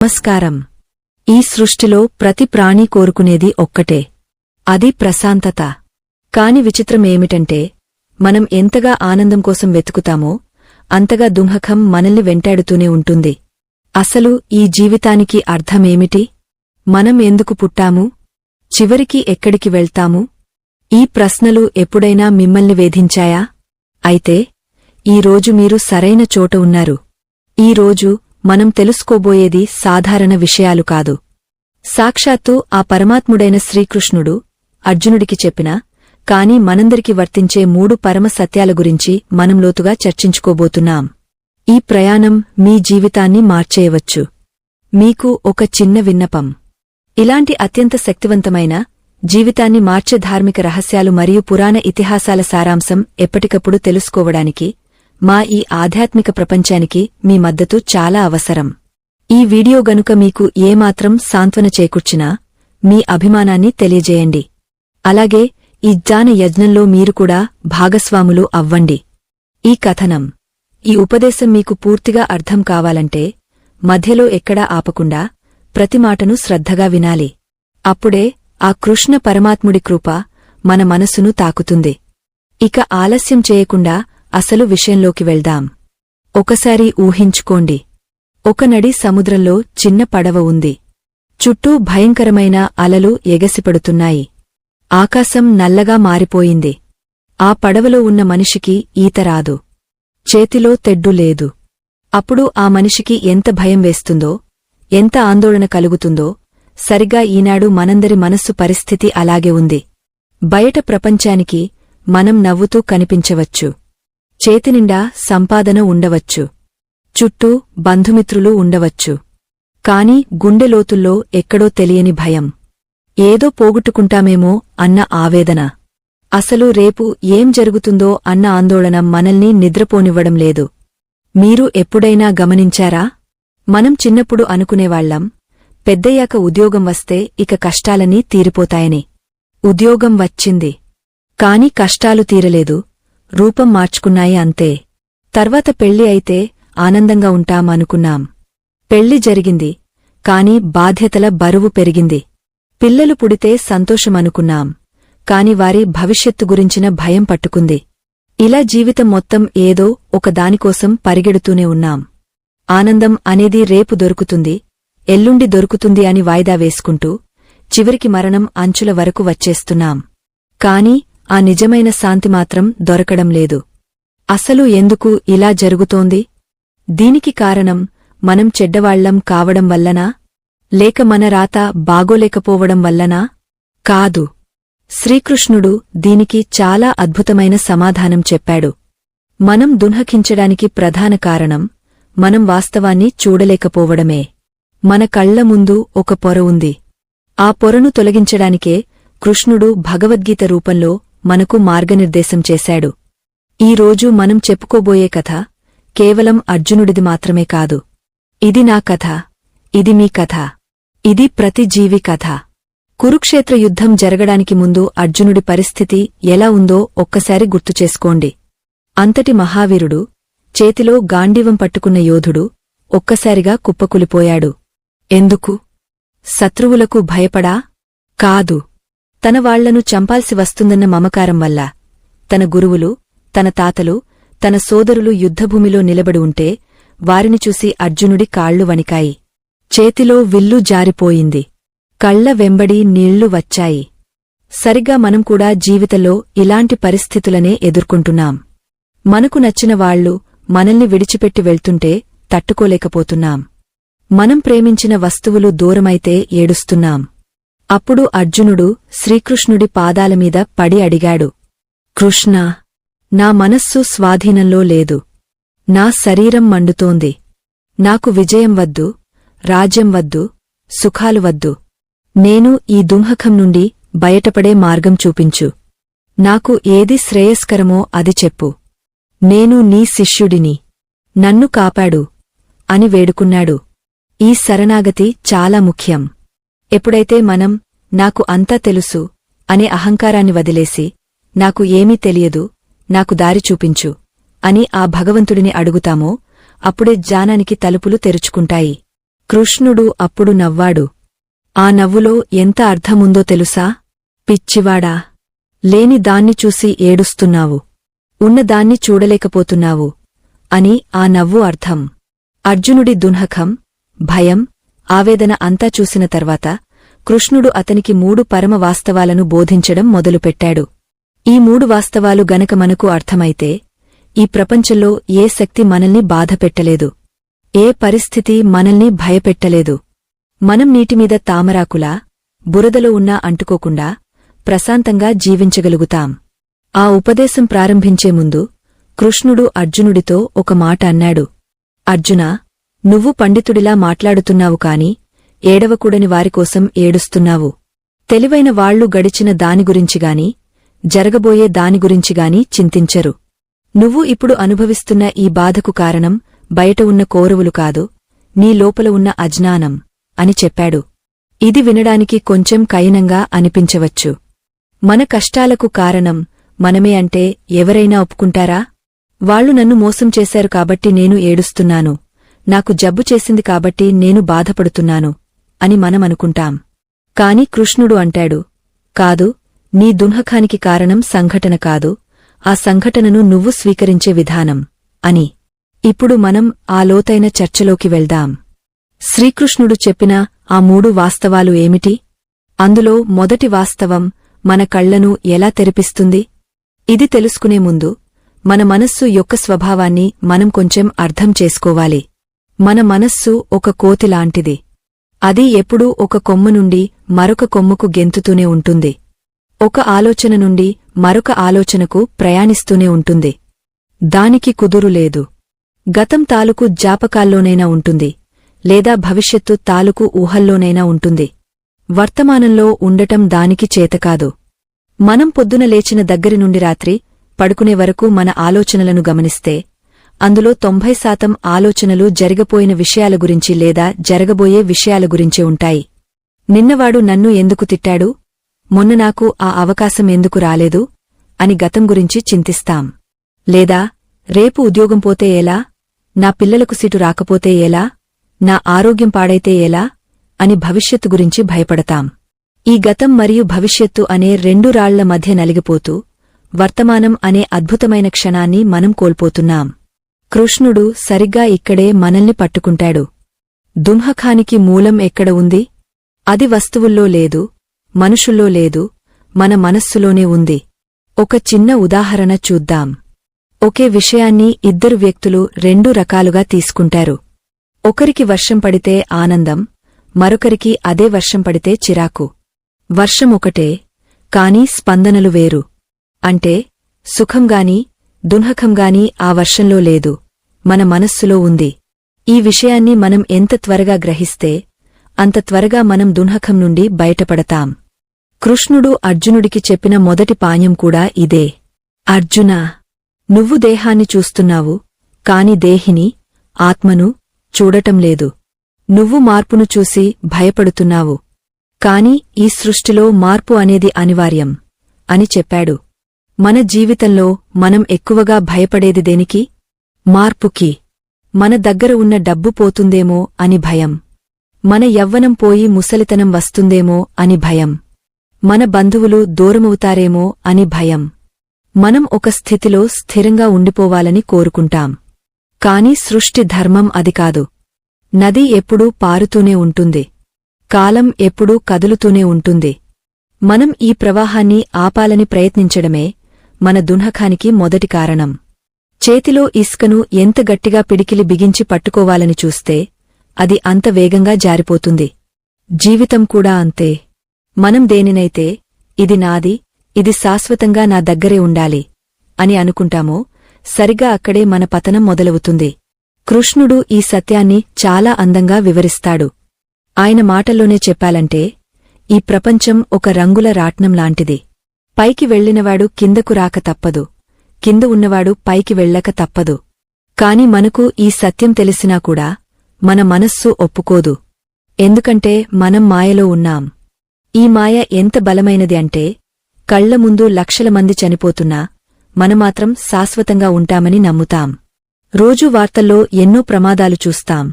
నమస్కారం. ఈ సృష్టిలో ప్రతి ప్రాణి కోరుకునేది ఒక్కటే, అది ప్రశాంతత. కాని విచిత్రమేమిటంటే మనం ఎంతగా ఆనందం కోసం వెతుకుతామో అంతగా దుఃఖం మనల్ని వెంటాడుతూనే ఉంటుంది. అసలు ఈ జీవితానికి అర్థమేమిటి? మనం ఎందుకు పుట్టాము? చివరికి ఎక్కడికి వెళ్తాము? ఈ ప్రశ్నలు ఎప్పుడైనా మిమ్మల్ని వేధించాయా? అయితే ఈరోజు మీరు సరైన చోట ఉన్నారు. ఈరోజు మనం తెలుసుకోబోయేది సాధారణ విషయాలు కాదు. సాక్షాత్తు ఆ పరమాత్ముడైన శ్రీకృష్ణుడు అర్జునుడికి చెప్పిన కాని మనందరికి వర్తించే 3 పరమ సత్యాల గురించి మనం లోతుగా చర్చించుకోబోతున్నాం. ఈ ప్రయాణం మీ జీవితాన్ని మార్చేయవచ్చు. మీకు ఒక చిన్న విన్నపం. ఇలాంటి అత్యంత శక్తివంతమైన జీవితాన్ని మార్చే ధార్మిక రహస్యాలు మరియు పురాణ ఇతిహాసాల సారాంశం ఎప్పటికప్పుడు తెలుసుకోవడానికి మా ఈ ఆధ్యాత్మిక ప్రపంచానికి మీ మద్దతు చాలా అవసరం. ఈ వీడియో గనుక మీకు ఏమాత్రం సాంత్వన చేకూర్చినా మీ అభిమానాన్ని తెలియజేయండి. అలాగే ఈ జ్ఞాన యజ్ఞంలో మీరు కూడా భాగస్వాములు అవ్వండి. ఈ కథనం, ఈ ఉపదేశం మీకు పూర్తిగా అర్థం కావాలంటే మధ్యలో ఎక్కడా ఆపకుండా ప్రతి మాటను శ్రద్ధగా వినాలి. అప్పుడే ఆ కృష్ణ పరమాత్ముడి కృప మన మనసును తాకుతుంది. ఇక ఆలస్యం చేయకుండా అసలు విషయంలోకి వెళ్దాం. ఒకసారి ఊహించుకోండి, ఒక నడి సముద్రంలో చిన్న పడవ ఉంది. చుట్టూ భయంకరమైన అలలు ఎగసిపడుతున్నాయి. ఆకాశం నల్లగా మారిపోయింది. ఆ పడవలో ఉన్న మనిషికి ఈత రాదు. చేతిలో తెడ్డు లేదు. అప్పుడు ఆ మనిషికి ఎంత భయం వేస్తుందో, ఎంత ఆందోళన కలుగుతుందో. సరిగా ఈనాడు మనందరి మనస్సు పరిస్థితి అలాగే ఉంది. బయట ప్రపంచానికి మనం నవ్వుతూ కనిపించవచ్చు. చేతినిండా సంపాదన ఉండవచ్చు. చుట్టూ బంధుమిత్రులు ఉండవచ్చు. కాని గుండెలోతుల్లో ఎక్కడో తెలియని భయం. ఏదో పోగొట్టుకుంటామేమో అన్న ఆవేదన. అసలు రేపు ఏం జరుగుతుందో అన్న ఆందోళన మనల్ని నిద్రపోనివ్వడం లేదు. మీరు ఎప్పుడైనా గమనించారా? మనం చిన్నప్పుడు అనుకునేవాళ్లం, పెద్దయ్యాక ఉద్యోగం వస్తే ఇక కష్టాలన్నీ తీరిపోతాయని. ఉద్యోగం వచ్చింది. కాని కష్టాలు తీరలేదు, రూపం మార్చుకున్నాయి అంతే. తర్వాత పెళ్లి అయితే ఆనందంగా ఉంటామనుకున్నాం. పెళ్లి జరిగింది, కాని బాధ్యతల బరువు పెరిగింది. పిల్లలు పుడితే సంతోషమనుకున్నాం, కాని వారి భవిష్యత్తు గురించిన భయం పట్టుకుంది. ఇలా జీవితం మొత్తం ఏదో ఒక దానికోసం పరిగెడుతూనే ఉన్నాం. ఆనందం అనేది రేపు దొరుకుతుంది, ఎల్లుండి దొరుకుతుంది అని వాయిదా వేసుకుంటూ చివరికి మరణం అంచుల వరకు వచ్చేస్తున్నాం. కాని ఆ నిజమైన శాంతి మాత్రం దొరకడం లేదు. అసలు ఎందుకు ఇలా జరుగుతోంది? దీనికి కారణం మనం చెడ్డవాళ్లం కావడం వల్లనా? లేక మన రాత బాగోలేకపోవడం వల్లనా? కాదు. శ్రీకృష్ణుడు దీనికి చాలా అద్భుతమైన సమాధానం చెప్పాడు. మనం దుఃఖించడానికి ప్రధాన కారణం మనం వాస్తవాన్ని చూడలేకపోవడమే. మన కళ్ల ముందు ఒక పొర ఉంది. ఆ పొరను తొలగించడానికే కృష్ణుడు భగవద్గీత రూపంలో మనకు మార్గనిర్దేశం చేశాడు. ఈరోజు మనం చెప్పుకోబోయే కథ కేవలం అర్జునుడిది మాత్రమే కాదు. ఇది నా కథ, ఇది మీ కథ, ఇది ప్రతి జీవి కథ. కురుక్షేత్ర యుద్ధం జరగడానికి ముందు అర్జునుడి పరిస్థితి ఎలా ఉందో ఒక్కసారి గుర్తుచేసుకోండి. అంతటి మహావీరుడు, చేతిలో గాండీవం పట్టుకున్న యోధుడు ఒక్కసారిగా కుప్పకూలిపోయాడు. ఎందుకు? శత్రువులకు భయపడా? కాదు. తన వాళ్లను చంపాల్సి వస్తుందన్న మమకారం వల్ల. తన గురువులు, తన తాతలు, తన సోదరులు యుద్ధభూమిలో నిలబడి ఉంటే వారిని చూసి అర్జునుడి కాళ్లు వణికాయి. చేతిలో విల్లు జారిపోయింది. కళ్ల వెంబడి నీళ్లు వచ్చాయి. సరిగ్గా మనం కూడా జీవితంలో ఇలాంటి పరిస్థితులనే ఎదుర్కొంటున్నాం. మనకు నచ్చిన వాళ్లు మనల్ని విడిచిపెట్టి వెళ్తుంటే తట్టుకోలేకపోతున్నాం. మనం ప్రేమించిన వస్తువులు దూరమైతే ఏడుస్తున్నాం. అప్పుడు అర్జునుడు శ్రీకృష్ణుడి పాదాలమీద పడి అడిగాడు, కృష్ణా, నా మనస్సు స్వాధీనంలో లేదు. నా శరీరం మండుతోంది. నాకు విజయం వద్దు, రాజ్యం వద్దు, సుఖాలు వద్దు. నేను ఈ దుఃఖం నుండి బయటపడే మార్గం చూపించు. నాకు ఏది శ్రేయస్కరమో అది చెప్పు. నేను నీ శిష్యుడిని. నన్ను కాపాడు అని వేడుకున్నాడు. ఈ శరణాగతి చాలా ముఖ్యం. ఎప్పుడైతే మనం నాకు అంతా తెలుసు అనే అహంకారాన్ని వదిలేసి నాకు ఏమీ తెలియదు, నాకు దారి చూపించు అని ఆ భగవంతుడిని అడుగుతామో అప్పుడే జ్ఞానానికి తలుపులు తెరుచుకుంటాయి. కృష్ణుడు అప్పుడు నవ్వాడు. ఆ నవ్వులో ఎంత అర్థముందో తెలుసా? పిచ్చివాడా, లేని దాన్ని చూసి ఏడుస్తున్నావు, ఉన్నదాన్ని చూడలేకపోతున్నావు అని ఆ నవ్వు అర్థం. అర్జునుడి దున్హకం, భయం, ఆవేదన అంతా చూసిన తర్వాత కృష్ణుడు అతనికి 3 పరమ వాస్తవాలను బోధించడం మొదలుపెట్టాడు. ఈ 3 వాస్తవాలు గనక మనకు అర్థమైతే ఈ ప్రపంచంలో ఏ శక్తి మనల్ని బాధపెట్టలేదు, ఏ పరిస్థితి మనల్ని భయపెట్టలేదు. మనం నీటిమీద తామరాకులా బురదలో ఉన్నా అంటుకోకుండా ప్రశాంతంగా జీవించగలుగుతాం. ఆ ఉపదేశం ప్రారంభించే ముందు కృష్ణుడు అర్జునుడితో ఒక మాట అన్నాడు. అర్జునా, నువ్వు పండితుడిలా మాట్లాడుతున్నావు కాని ఏడవకూడని వారికోసం ఏడుస్తున్నావు. తెలివైన వాళ్లు గడిచిన దాని గురించిగాని జరగబోయే దాని గురించిగాని చింతించరు. నువ్వు ఇప్పుడు అనుభవిస్తున్న ఈ బాధకు కారణం బయట ఉన్న కోరవులు కాదు, నీ లోపల ఉన్న అజ్ఞానం అని చెప్పాడు. ఇది వినడానికి కొంచెం కఠినంగా అనిపించవచ్చు. మన కష్టాలకు కారణం మనమే అంటే ఎవరైనా ఒప్పుకుంటారా? వాళ్లు నన్ను మోసం చేశారు కాబట్టి నేను ఏడుస్తున్నాను, నాకు జబ్బు చేసింది కాబట్టి నేను బాధపడుతున్నాను అని మనమనుకుంటాం. కాని కృష్ణుడు అంటాడు, కాదు, నీ దున్హకానికి కారణం సంఘటన కాదు, ఆ సంఘటనను నువ్వు స్వీకరించే విధానం అని. ఇప్పుడు మనం ఆ లోతైన చర్చలోకి వెళ్దాం. శ్రీకృష్ణుడు చెప్పిన ఆ 3 వాస్తవాలు ఏమిటి? అందులో మొదటి వాస్తవం మన కళ్లను ఎలా తెరిపిస్తుంది? ఇది తెలుసుకునే ముందు మన మనస్సు యొక్క స్వభావాన్ని మనం కొంచెం అర్థం చేసుకోవాలి. మన మనస్సు ఒక కోతిలాంటిది. అది ఎప్పుడూ ఒక కొమ్మ నుండి మరొక కొమ్మకు గెంతుతూనే ఉంటుంది. ఒక ఆలోచన నుండి మరొక ఆలోచనకు ప్రయాణిస్తూనే ఉంటుంది. దానికి కుదురు లేదు. గతం తాలూకు జ్ఞాపకాల్లోనైనా ఉంటుంది, లేదా భవిష్యత్తు తాలూకు ఊహల్లోనైనా ఉంటుంది. వర్తమానంలో ఉండటం దానికి చేతకాదు. మనం పొద్దున లేచిన దగ్గరి నుండి రాత్రి పడుకునే వరకు మన ఆలోచనలను గమనిస్తే అందులో 90% ఆలోచనలు జరగపోయిన విషయాల గురించి లేదా జరగబోయే విషయాల గురించే ఉంటాయి. నిన్నవాడు నన్ను ఎందుకు తిట్టాడు, మొన్న నాకు ఆ అవకాశం ఎందుకు రాలేదు అని గతం గురించి చింతిస్తాం. లేదా రేపు ఉద్యోగం పోతే ఎలా, నా పిల్లలకు సీటు రాకపోతే ఎలా, నా ఆరోగ్యం పాడైతే ఎలా అని భవిష్యత్తు గురించి భయపడతాం. ఈ గతం మరియు భవిష్యత్తు అనే 2 రాళ్ల మధ్య నలిగిపోతూ వర్తమానం అనే అద్భుతమైన క్షణాన్ని మనం కోల్పోతున్నాం. కృష్ణుడు సరిగ్గా ఇక్కడే మనల్ని పట్టుకుంటాడు. దున్హకానికి మూలం ఎక్కడ ఉంది? అది వస్తువుల్లో లేదు, మనుషుల్లో లేదు, మన మనస్సులోనే ఉంది. ఒక చిన్న ఉదాహరణ చూద్దాం. ఒకే విషయాన్ని 2 వ్యక్తులు 2 రకాలుగా తీసుకుంటారు. ఒకరికి వర్షం పడితే ఆనందం, మరొకరికి అదే వర్షం పడితే చిరాకు. వర్షం ఒకటే, కాని స్పందనలు వేరు. అంటే సుఖంగాని దున్హకంగాని ఆ వర్షంలో లేదు, మన మనస్సులో ఉంది. ఈ విషయాన్ని మనం ఎంత త్వరగా గ్రహిస్తే అంత త్వరగా మనం దున్హకం నుండి బయటపడతాం. కృష్ణుడు అర్జునుడికి చెప్పిన మొదటి పాఠం కూడా ఇదే. అర్జునా, నువ్వు దేహాన్ని చూస్తున్నావు, కాని దేహిని, ఆత్మను చూడటం లేదు. నువ్వు మార్పును చూసి భయపడుతున్నావు, కాని ఈ సృష్టిలో మార్పు అనేది అనివార్యం అని చెప్పాడు. మన జీవితంలో మనం ఎక్కువగా భయపడేది దేనికి? మార్పుకి. మన దగ్గర ఉన్న డబ్బు పోతుందేమో అని భయం, మన యవ్వనం పోయి ముసలితనం వస్తుందేమో అని భయం, మన బంధువులు దూరమవుతారేమో అని భయం. మనం ఒక స్థితిలో స్థిరంగా ఉండిపోవాలని కోరుకుంటాం. కాని సృష్టి ధర్మం అది కాదు. నది ఎప్పుడూ పారుతూనే ఉంటుంది, కాలం ఎప్పుడూ కదులుతూనే ఉంటుంది. మనం ఈ ప్రవాహాన్ని ఆపాలని ప్రయత్నించడమే మన దున్హకానికి మొదటి కారణం. చేతిలో ఇసుకను ఎంత గట్టిగా పిడికిలి బిగించి పట్టుకోవాలని చూస్తే అది అంత వేగంగా జారిపోతుంది. జీవితం కూడా అంతే. మనం దేనినైతే ఇది నాది, ఇది శాశ్వతంగా నా దగ్గరే ఉండాలి అని అనుకుంటామో సరిగా అక్కడే మన పతనం మొదలవుతుంది. కృష్ణుడు ఈ సత్యాన్ని చాలా అందంగా వివరిస్తాడు. ఆయన మాటల్లోనే చెప్పాలంటే ఈ ప్రపంచం ఒక రంగుల రాట్నం లాంటిది. పైకి వెళ్లినవాడు కిందకు రాక తప్పదు, కింద ఉన్నవాడు పైకి వెళ్ళక తప్పదు. కాని మనకు ఈ సత్యం తెలిసినా కూడా మన మనస్సు ఒప్పుకోదు. ఎందుకంటే మనం మాయలో ఉన్నాం. ఈ మాయ ఎంత బలమైనది అంటే కళ్ల ముందు లక్షల మంది చనిపోతున్నా మనమాత్రం శాశ్వతంగా ఉంటామని నమ్ముతాం. రోజూ వార్తల్లో ఎన్నో ప్రమాదాలు చూస్తాం,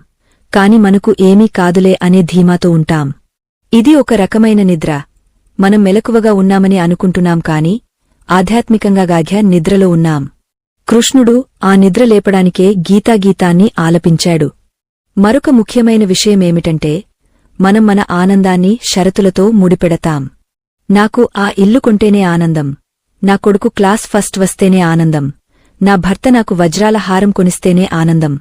కాని మనకు ఏమీ కాదులే అనే ధీమాతో ఉంటాం. ఇది ఒక రకమైన నిద్ర. మనం మెలకువగా ఉన్నామని అనుకుంటున్నాం కాని ఆధ్యాత్మికంగా గాఘ్య నిద్రలో ఉన్నాం. కృష్ణుడు ఆ నిద్ర లేపడానికే గీతాగీతాన్ని ఆలపించాడు. మరొక ముఖ్యమైన విషయమేమిటంటే మనం మన ఆనందాన్ని షరతులతో ముడిపెడతాం. నాకు ఆ ఇల్లు కొంటేనే ఆనందం, నా కొడుకు క్లాస్ ఫస్ట్ వస్తేనే ఆనందం, నా భర్త నాకు వజ్రాల హారం కొనిస్తేనే ఆనందం.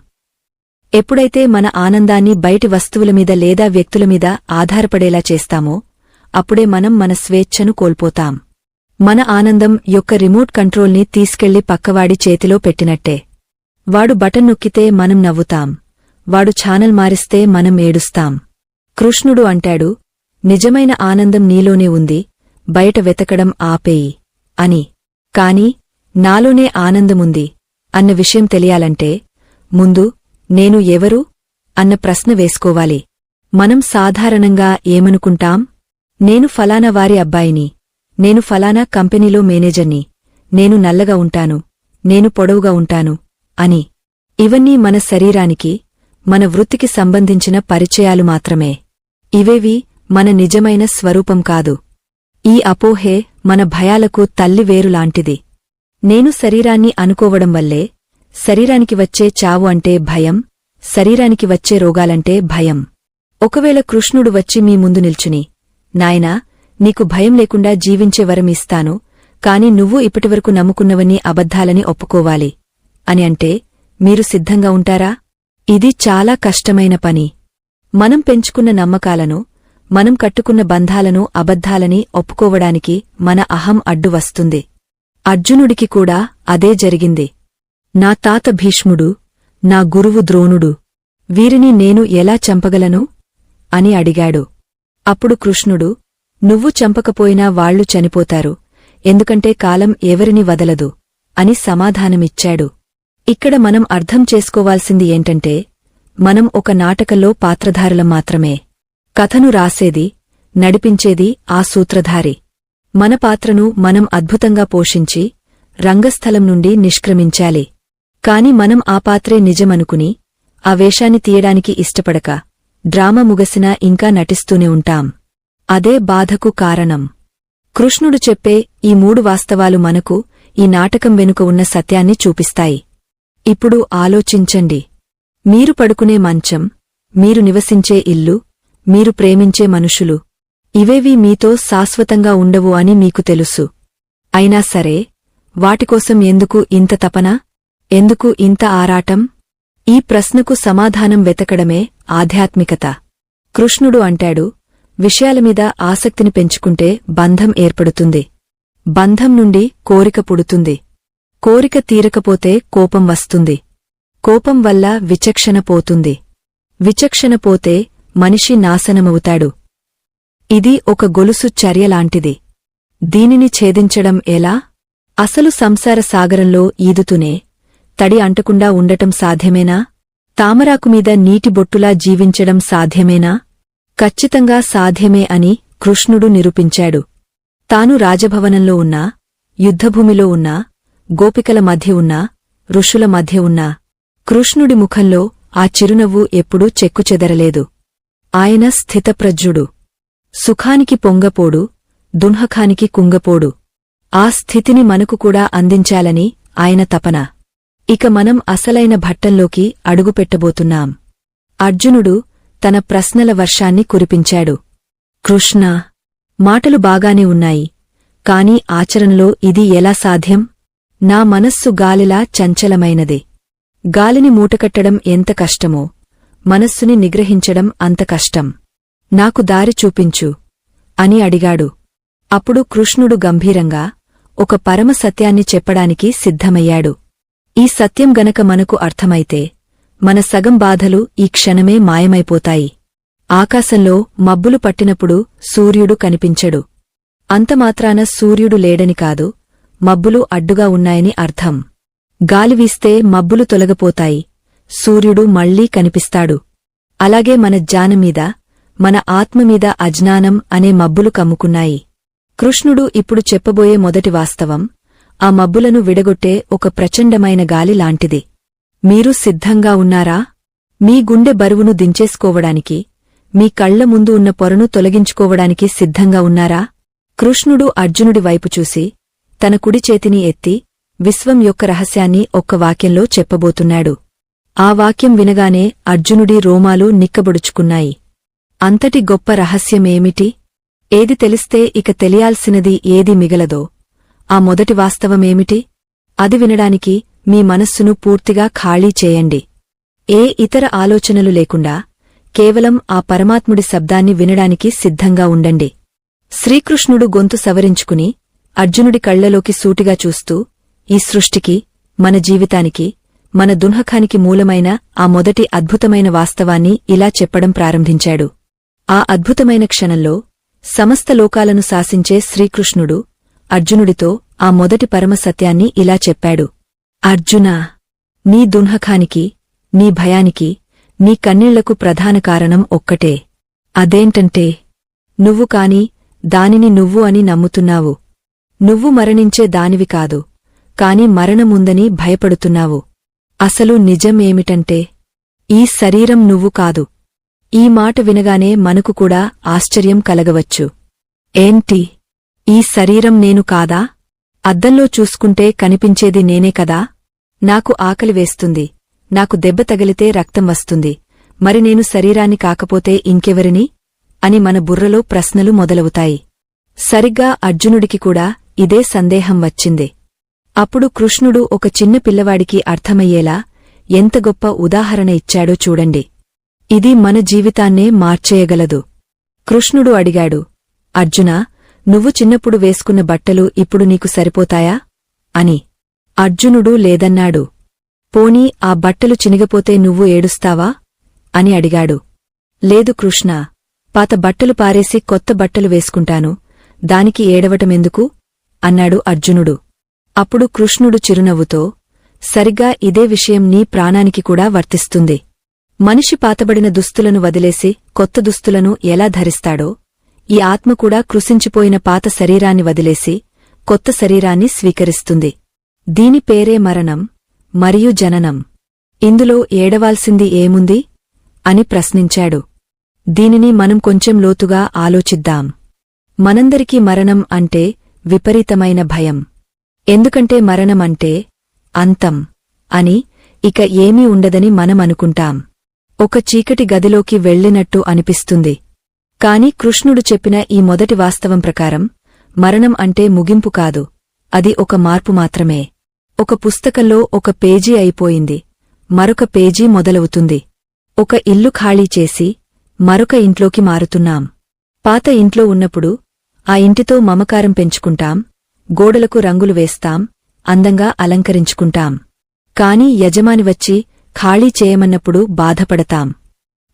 ఎప్పుడైతే మన ఆనందాన్ని బయటి వస్తువులమీద లేదా వ్యక్తులమీద ఆధారపడేలా చేస్తామో అప్పుడే మనం మన స్వేచ్ఛను కోల్పోతాం. మన ఆనందం యొక్క రిమోట్ కంట్రోల్ని తీసుకెళ్లి పక్కవాడి చేతిలో పెట్టినట్టే. వాడు బటన్ నొక్కితే మనం నవ్వుతాం, వాడు ఛానల్ మారిస్తే మనం ఏడుస్తాం. కృష్ణుడు అంటాడు, నిజమైన ఆనందం నీలోనే ఉంది, బయట వెతకడం ఆపేయి అని. కాని నాలోనే ఆనందముంది అన్న విషయం తెలియాలంటే ముందు నేను ఎవరు అన్న ప్రశ్న వేసుకోవాలి. మనం సాధారణంగా ఏమనుకుంటాం? నేను ఫలానా వారి అబ్బాయిని, నేను ఫలానా కంపెనీలో మేనేజర్ని, నేను నల్లగా ఉంటాను, నేను పొడవుగా ఉంటాను అని. ఇవన్నీ మన శరీరానికి, మన వృత్తికి సంబంధించిన పరిచయాలు మాత్రమే. ఇవేవి మన నిజమైన స్వరూపం కాదు. ఈ అపోహే మన భయాలకు తల్లివేరులాంటిది. నేను శరీరాన్ని అనుకోవడం వల్లే శరీరానికి వచ్చే చావు అంటే భయం, శరీరానికి వచ్చే రోగాలంటే భయం. ఒకవేళ కృష్ణుడు వచ్చి మీ ముందు నిల్చుని, నాయనా, నీకు భయం లేకుండా జీవించే వరం ఇస్తాను, కాని నువ్వు ఇప్పటివరకు నమ్ముకున్నవన్నీ అబద్ధాలని ఒప్పుకోవాలి అని అంటే మీరు సిద్ధంగా ఉంటారా? ఇది చాలా కష్టమైన పని. మనం పెంచుకున్న నమ్మకాలను, మనం కట్టుకున్న బంధాలను అబద్ధాలని ఒప్పుకోవడానికి మన అహం అడ్డు వస్తుంది. అర్జునుడికి కూడా అదే జరిగింది. నా తాత భీష్ముడు, నా గురువు ద్రోణుడు, వీరిని నేను ఎలా చంపగలను అని అడిగాడు. అప్పుడు కృష్ణుడు, నువ్వు చంపకపోయినా వాళ్లు చనిపోతారు, ఎందుకంటే కాలం ఎవరిని వదలదు అని సమాధానమిచ్చాడు. ఇక్కడ మనం అర్థం చేసుకోవాల్సింది ఏంటంటే మనం ఒక నాటకంలో పాత్రధారులం మాత్రమే. కథను రాసేది, నడిపించేది ఆ సూత్రధారి. మన పాత్రను మనం అద్భుతంగా పోషించి రంగస్థలం నుండి నిష్క్రమించాలి. కాని మనం ఆ పాత్రే నిజమనుకుని ఆ వేషాన్ని తీయడానికి ఇష్టపడక డ్రామా ముగసినా ఇంకా నటిస్తూనే ఉంటాం. అదే బాధకు కారణం. కృష్ణుడు చెప్పే ఈ 3 వాస్తవాలు మనకు ఈ నాటకం వెనుక ఉన్న సత్యాన్ని చూపిస్తాయి. ఇప్పుడు ఆలోచించండి. మీరు పడుకునే మంచం, మీరు నివసించే ఇల్లు, మీరు ప్రేమించే మనుషులు, ఇవేవీ మీతో శాశ్వతంగా ఉండవు అని మీకు తెలుసు. అయినా సరే వాటికోసం ఎందుకు ఇంత తపన? ఎందుకు ఇంత ఆరాటం? ఈ ప్రశ్నకు సమాధానం వెతకడమే ఆధ్యాత్మికత. కృష్ణుడు అంటాడు, విషయాలమీద ఆసక్తిని పెంచుకుంటే బంధం ఏర్పడుతుంది. బంధం నుండి కోరిక పుడుతుంది. కోరిక తీరకపోతే కోపం వస్తుంది. కోపం వల్ల విచక్షణ పోతుంది. విచక్షణ పోతే మనిషి నాశనమవుతాడు. ఇది ఒక గొలుసు చర్యలాంటిది. దీనిని ఛేదించడం ఎలా? అసలు సంసార సాగరంలో ఈదుతూనే తడి అంటకుండా ఉండటం సాధ్యమేనా? తామరాకుమీద నీటిబొట్టులా జీవించడం సాధ్యమేనా? ఖచ్చితంగా సాధ్యమే అని కృష్ణుడు నిరూపించాడు. తాను రాజభవనంలో ఉన్నా, యుద్ధభూమిలో ఉన్నా, గోపికల మధ్య ఉన్నా, ఋషుల మధ్య ఉన్నా కృష్ణుడి ముఖంలో ఆ చిరునవ్వు ఎప్పుడూ చెక్కుచెదరలేదు. ఆయన స్థితప్రజ్ఞుడు. సుఖానికి పొంగపోడు, దున్హఖానికి కుంగపోడు. ఆ స్థితిని మనకు కూడా అందించాలని ఆయన తపన. ఇక మనం అసలైన భట్టంలోకి అడుగుపెట్టబోతున్నాం. అర్జునుడు తన ప్రశ్నల వర్షాన్ని కురిపించాడు. కృష్ణా, మాటలు బాగానే ఉన్నాయి, కాని ఆచరణలో ఇది ఎలా సాధ్యం? నా మనస్సు గాలిలా చంచలమైనది. గాలిని మూటకట్టడం ఎంత కష్టమో మనస్సుని నిగ్రహించడం అంత కష్టం. నాకు దారి చూపించు అని అడిగాడు. అప్పుడు కృష్ణుడు గంభీరంగా ఒక పరమ సత్యాన్ని చెప్పడానికి సిద్ధమయ్యాడు. ఈ సత్యం గనక మనకు అర్థమైతే మన సగం బాధలు ఈ క్షణమే మాయమైపోతాయి. ఆకాశంలో మబ్బులు పట్టినప్పుడు సూర్యుడు కనిపించడు. అంతమాత్రాన సూర్యుడు లేడని కాదు, మబ్బులు అడ్డుగా ఉన్నాయని అర్థం. గాలివీస్తే మబ్బులు తొలగిపోతాయి, సూర్యుడు మళ్లీ కనిపిస్తాడు. అలాగే మన జ్ఞానమీద, మన ఆత్మమీద అజ్ఞానం అనే మబ్బులు కమ్ముకున్నాయి. కృష్ణుడు ఇప్పుడు చెప్పబోయే మొదటి వాస్తవం ఆ మబ్బులను విడగొట్టే ఒక ప్రచండమైన గాలి లాంటిది. మీరు సిద్ధంగా ఉన్నారా? మీ గుండె బరువును దించేసుకోవడానికి, మీ కళ్ల ముందు ఉన్న పొరను తొలగించుకోవడానికి సిద్ధంగా ఉన్నారా? కృష్ణుడు అర్జునుడి వైపు చూసి, తన కుడి చేతిని ఎత్తి, విశ్వం యొక్క రహస్యాన్ని ఒక్క వాక్యంలో చెప్పబోతున్నాడు. ఆ వాక్యం వినగానే అర్జునుడి రోమాలు నిక్కబొడుచుకున్నాయి. అంతటి గొప్ప రహస్యమేమిటి? ఏది తెలిస్తే ఇక తెలియాల్సినది ఏది మిగలదో, ఆ మొదటి వాస్తవమేమిటి? అది వినడానికి మీ మనస్సును పూర్తిగా ఖాళీ చేయండి. ఏ ఇతర ఆలోచనలు లేకుండా కేవలం ఆ పరమాత్ముడి శబ్దాన్ని వినడానికి సిద్ధంగా ఉండండి. శ్రీకృష్ణుడు గొంతు సవరించుకుని అర్జునుడి కళ్లలోకి సూటిగా చూస్తూ, ఈ సృష్టికి, మన జీవితానికి, మన దున్హఖానికి మూలమైన ఆ మొదటి అద్భుతమైన వాస్తవాన్ని ఇలా చెప్పడం ప్రారంభించాడు. ఆ అద్భుతమైన క్షణంలో సమస్త లోకాలను శాసించే శ్రీకృష్ణుడు అర్జునుడితో ఆ మొదటి పరమసత్యాన్ని ఇలా చెప్పాడు. అర్జునా, నీ దున్హఖానికి, నీ భయానికి, నీ కన్నీళ్లకు ప్రధాన కారణం ఒక్కటే. అదేంటంటే, నువ్వు కాని దానిని నువ్వు అని నమ్ముతున్నావు. నువ్వు మరణించే దానివి కాదు, కాని మరణముందని భయపడుతున్నావు. అసలు నిజం ఏమిటంటే, ఈ శరీరం నువ్వు కాదు. ఈ మాట వినగానే మనకు కూడా ఆశ్చర్యం కలగవచ్చు. ఏంటి, ఈ శరీరం నేను కాదా? అద్దంలో చూసుకుంటే కనిపించేది నేనే కదా? నాకు ఆకలి వేస్తుంది, నాకు దెబ్బ తగిలితే రక్తం వస్తుంది, మరి నేను శరీరాన్ని కాకపోతే ఇంకెవరిని? అని మన బుర్రలో ప్రశ్నలు మొదలవుతాయి. సరిగ్గా అర్జునుడికి కూడా ఇదే సందేహం వచ్చింది. అప్పుడు కృష్ణుడు ఒక చిన్న పిల్లవాడికి అర్థమయ్యేలా ఎంత గొప్ప ఉదాహరణ ఇచ్చాడో చూడండి. ఇది మన జీవితాన్నే మార్చేయగలదు. కృష్ణుడు అడిగాడు, అర్జునా, నువ్వు చిన్నప్పుడు వేసుకున్న బట్టలు ఇప్పుడు నీకు సరిపోతాయా అని. అర్జునుడు లేదన్నాడు. పోనీ ఆ బట్టలు చినిగపోతే నువ్వు ఏడుస్తావా అని అడిగాడు. లేదు కృష్ణా, పాత బట్టలు పారేసి కొత్త బట్టలు వేసుకుంటాను, దానికి ఏడవటమెందుకు అన్నాడు అర్జునుడు. అప్పుడు కృష్ణుడు చిరునవ్వుతో, సరిగ్గా ఇదే విషయం నీ ప్రాణానికి కూడా వర్తిస్తుంది. మనిషి పాతబడిన దుస్తులను వదిలేసి కొత్త దుస్తులను ఎలా ధరిస్తాడో, ఈ ఆత్మ కూడా కృశించిపోయిన పాత శరీరాన్ని వదిలేసి కొత్త శరీరాన్ని స్వీకరిస్తుంది. దీని పేరే మరణం మరియు జననం. ఇందులో ఏడవాల్సింది ఏముంది అని ప్రశ్నించాడు. దీనిని మనం కొంచెం లోతుగా ఆలోచిద్దాం. మనందరికీ మరణం అంటే విపరీతమైన భయం. ఎందుకంటే మరణమంటే అంతం అని, ఇక ఏమీ ఉండదని మనమనుకుంటాం. ఒక చీకటి గదిలోకి వెళ్ళినట్టు అనిపిస్తుంది. కాని కృష్ణుడు చెప్పిన ఈ మొదటి వాస్తవం ప్రకారం మరణం అంటే ముగింపు కాదు, అది ఒక మార్పు మాత్రమే. ఒక పుస్తకంలో ఒక పేజీ అయిపోయింది, మరొక పేజీ మొదలవుతుంది. ఒక ఇల్లు ఖాళీ చేసి మరొక ఇంట్లోకి మారుతున్నాం. పాత ఇంట్లో ఉన్నప్పుడు ఆ ఇంటితో మమకారం పెంచుకుంటాం, గోడలకు రంగులు వేస్తాం, అందంగా అలంకరించుకుంటాం. కాని యజమాని వచ్చి ఖాళీ చేయమన్నప్పుడు బాధపడతాం.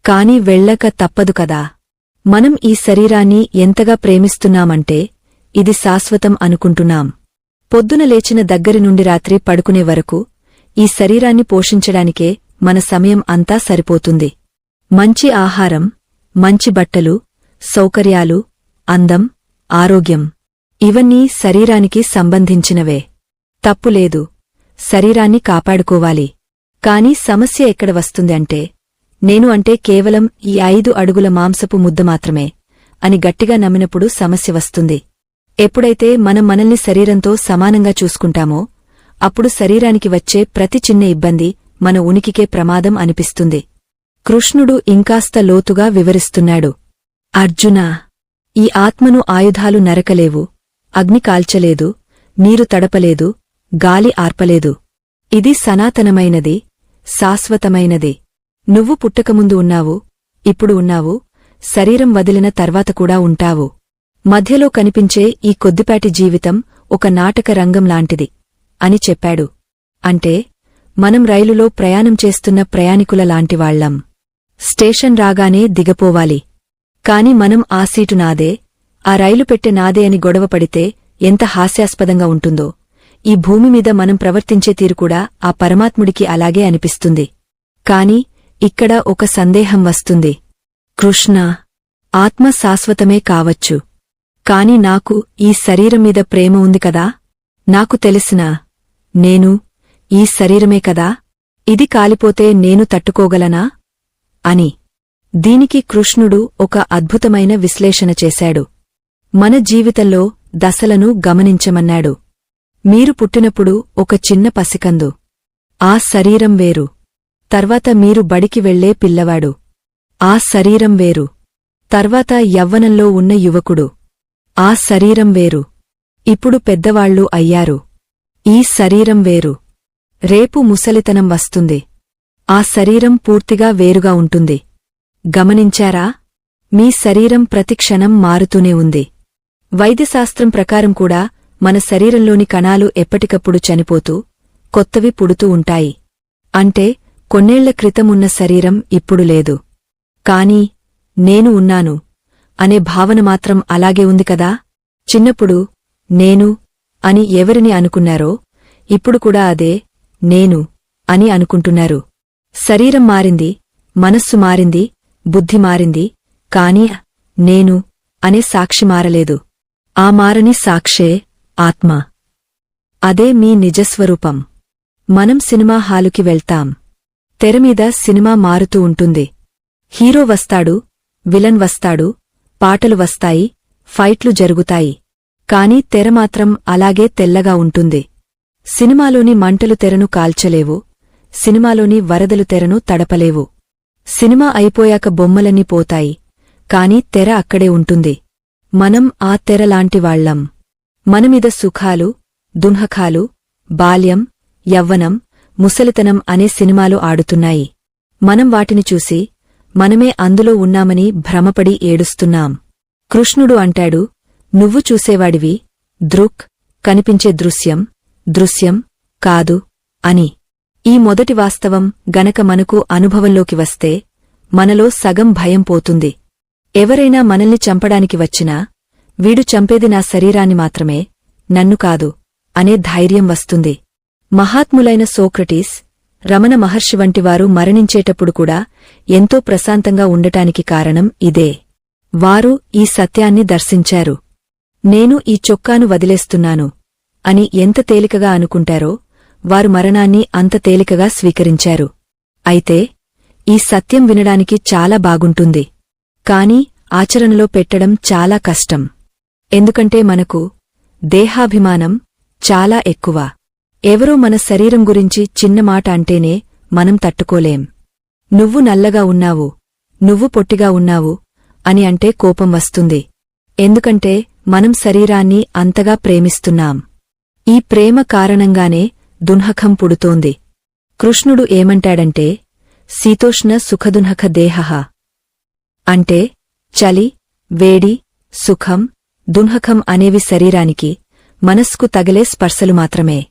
కాని వెళ్ళక తప్పదు కదా. మనం ఈ శరీరాన్ని ఎంతగా ప్రేమిస్తున్నామంటే ఇది శాశ్వతం అనుకుంటున్నాం. పొద్దున లేచిన దగ్గరి నుండి రాత్రి పడుకునే వరకు ఈ శరీరాన్ని పోషించడానికే మన సమయం అంతా సరిపోతుంది. మంచి ఆహారం, మంచి బట్టలు, సౌకర్యాలు, అందం, ఆరోగ్యం, ఇవన్నీ శరీరానికి సంబంధించినవే. తప్పులేదు, శరీరాన్ని కాపాడుకోవాలి. కాని సమస్య ఎక్కడ వస్తుంది అంటే, నేను అంటే కేవలం ఈ 5 అడుగుల మాంసపు ముద్ద మాత్రమే అని గట్టిగా నమ్మినప్పుడు సమస్య వస్తుంది. ఎప్పుడైతే మనం మనల్ని శరీరంతో సమానంగా చూసుకుంటామో అప్పుడు శరీరానికి వచ్చే ప్రతి చిన్న ఇబ్బంది మన ఉనికికే ప్రమాదం అనిపిస్తుంది. కృష్ణుడు ఇంకాస్త లోతుగా వివరిస్తున్నాడు. అర్జునా, ఈ ఆత్మను ఆయుధాలు నరకలేవు, అగ్ని కాల్చలేదు, నీరు తడపలేదు, గాలి ఆర్పలేదు. ఇది సనాతనమైనది, శాశ్వతమైనది. నువ్వు పుట్టకముందు ఉన్నావు, ఇప్పుడు ఉన్నావు, శరీరం వదిలిన తర్వాత కూడా ఉంటావు. మధ్యలో కనిపించే ఈ కొద్దిపాటి జీవితం ఒక నాటక రంగం లాంటిది అని చెప్పాడు. అంటే మనం రైలులో ప్రయాణం చేస్తున్న ప్రయాణికుల లాంటివాళ్లం. స్టేషన్ రాగానే దిగపోవాలి. కాని మనం ఆ సీటు నాదే, ఆ రైలు పెట్టె నాదే అని గొడవపడితే ఎంత హాస్యాస్పదంగా ఉంటుందో, ఈ భూమిమీద మనం ప్రవర్తించే తీరు కూడా ఆ పరమాత్ముడికి అలాగే అనిపిస్తుంది. కాని ఇక్కడ ఒక సందేహం వస్తుంది. కృష్ణా, ఆత్మ శాశ్వతమే కావచ్చు, కాని నాకు ఈ శరీరం మీద ప్రేమ ఉంది కదా. నాకు తెలిసినా నేను ఈ శరీరమే కదా. ఇది కాలిపోతే నేను తట్టుకోగలనా అని. దీనికి కృష్ణుడు ఒక అద్భుతమైన విశ్లేషణ చేశాడు. మన జీవితంలో దశలను గమనించమన్నాడు. మీరు పుట్టినప్పుడు ఒక చిన్న పసికందు. ఆ శరీరం వేరు. తర్వాత మీరు బడికి వెళ్లే పిల్లవాడు. ఆ శరీరం వేరు. తర్వాత యవ్వనంలో ఉన్న యువకుడు. ఆ శరీరం వేరు. ఇప్పుడు పెద్దవాళ్లు అయ్యారు. ఈ శరీరం వేరు. రేపు ముసలితనం వస్తుంది. ఆ శరీరం పూర్తిగా వేరుగా ఉంటుంది. గమనించారా? మీ శరీరం ప్రతిక్షణం మారుతూనే ఉంది. వైద్యశాస్త్రం ప్రకారం కూడా మన శరీరంలోని కణాలు ఎప్పటికప్పుడు చనిపోతూ కొత్తవి పుడుతూ ఉంటాయి. అంటే కొన్నేళ్ల క్రితమున్న శరీరం ఇప్పుడు లేదు. కాని నేను ఉన్నాను అనే భావన మాత్రం అలాగే ఉంది కదా. చిన్నప్పుడు నేను అని ఎవరిని అనుకున్నారో ఇప్పుడు కూడా అదే నేను అని అనుకుంటున్నారు. శరీరం మారింది, మనస్సు మారింది, బుద్ధి మారింది, కాని నేను అనే సాక్షి మారలేదు. ఆ మారని సాక్షే ఆత్మ. అదే మీ నిజస్వరూపం. మనం సినిమా హాలుకి వెళ్తాం. తెరమీద సినిమా మారుతూ ఉంటుంది. హీరో వస్తాడు, విలన్ వస్తాడు, పాటలు వస్తాయి, ఫైట్లు జరుగుతాయి. కాని తెర మాత్రం అలాగే తెల్లగా ఉంటుంది. సినిమాలోని మంటలు తెరను కాల్చలేవు. సినిమాలోని వరదలు తెరను తడపలేవు. సినిమా అయిపోయాక బొమ్మలన్నీ పోతాయి, కాని తెర అక్కడే ఉంటుంది. మనం ఆ తెరలాంటివాళ్లం. మనమీద సుఖాలు, దుఃఖాలు, బాల్యం, యవ్వనం, ముసలితనం అనే సినిమాలు ఆడుతున్నాయి. మనం వాటిని చూసి మనమే అందులో ఉన్నామని భ్రమపడి ఏడుస్తున్నాం. కృష్ణుడు అంటాడు, నువ్వు చూసేవాడివి దృక్, కనిపించే దృశ్యం, దృశ్యం కాదు అని. ఈ మొదటి వాస్తవం గనక మనకు అనుభవంలోకి వస్తే మనలో సగం భయం పోతుంది. ఎవరైనా మనల్ని చంపడానికి వచ్చినా వీడు చంపేది నా శరీరాన్ని మాత్రమే, నన్ను కాదు అనే ధైర్యం వస్తుంది. మహాత్ములైన సోక్రటీస్, రమణ మహర్షి వంటివారు మరణించేటప్పుడు కూడా ఎంతో ప్రశాంతంగా ఉండటానికి కారణం ఇదే. వారు ఈ సత్యాన్ని దర్శించారు. నేను ఈ చొక్కాను వదిలేస్తున్నాను అని ఎంత తేలికగా అనుకుంటారో వారు మరణాన్ని అంత తేలికగా స్వీకరించారు. అయితే ఈ సత్యం వినడానికి చాలా బాగుంటుంది. కాని ఆచరణలో పెట్టడం చాలా కష్టం. ఎందుకంటే మనకు దేహాభిమానం చాలా ఎక్కువ. ఎవరో మన శరీరం గురించి చిన్న మాట అంటేనే మనం తట్టుకోలేం. నువ్వు నల్లగా ఉన్నావు, నువ్వు పొట్టిగా ఉన్నావు అని అంటే కోపం వస్తుంది. ఎందుకంటే మనం శరీరాన్ని అంతగా ప్రేమిస్తున్నాం. ఈ ప్రేమ కారణంగానే దుఃఖం పుడుతోంది. కృష్ణుడు ఏమంటాడంటే, శీతోష్ణ సుఖదుఃఖ దేహః అంటే చలి, వేడి, సుఖం, దుఃఖం అనేవి శరీరానికి, మనస్కు తగిలే స్పర్శలు మాత్రమే.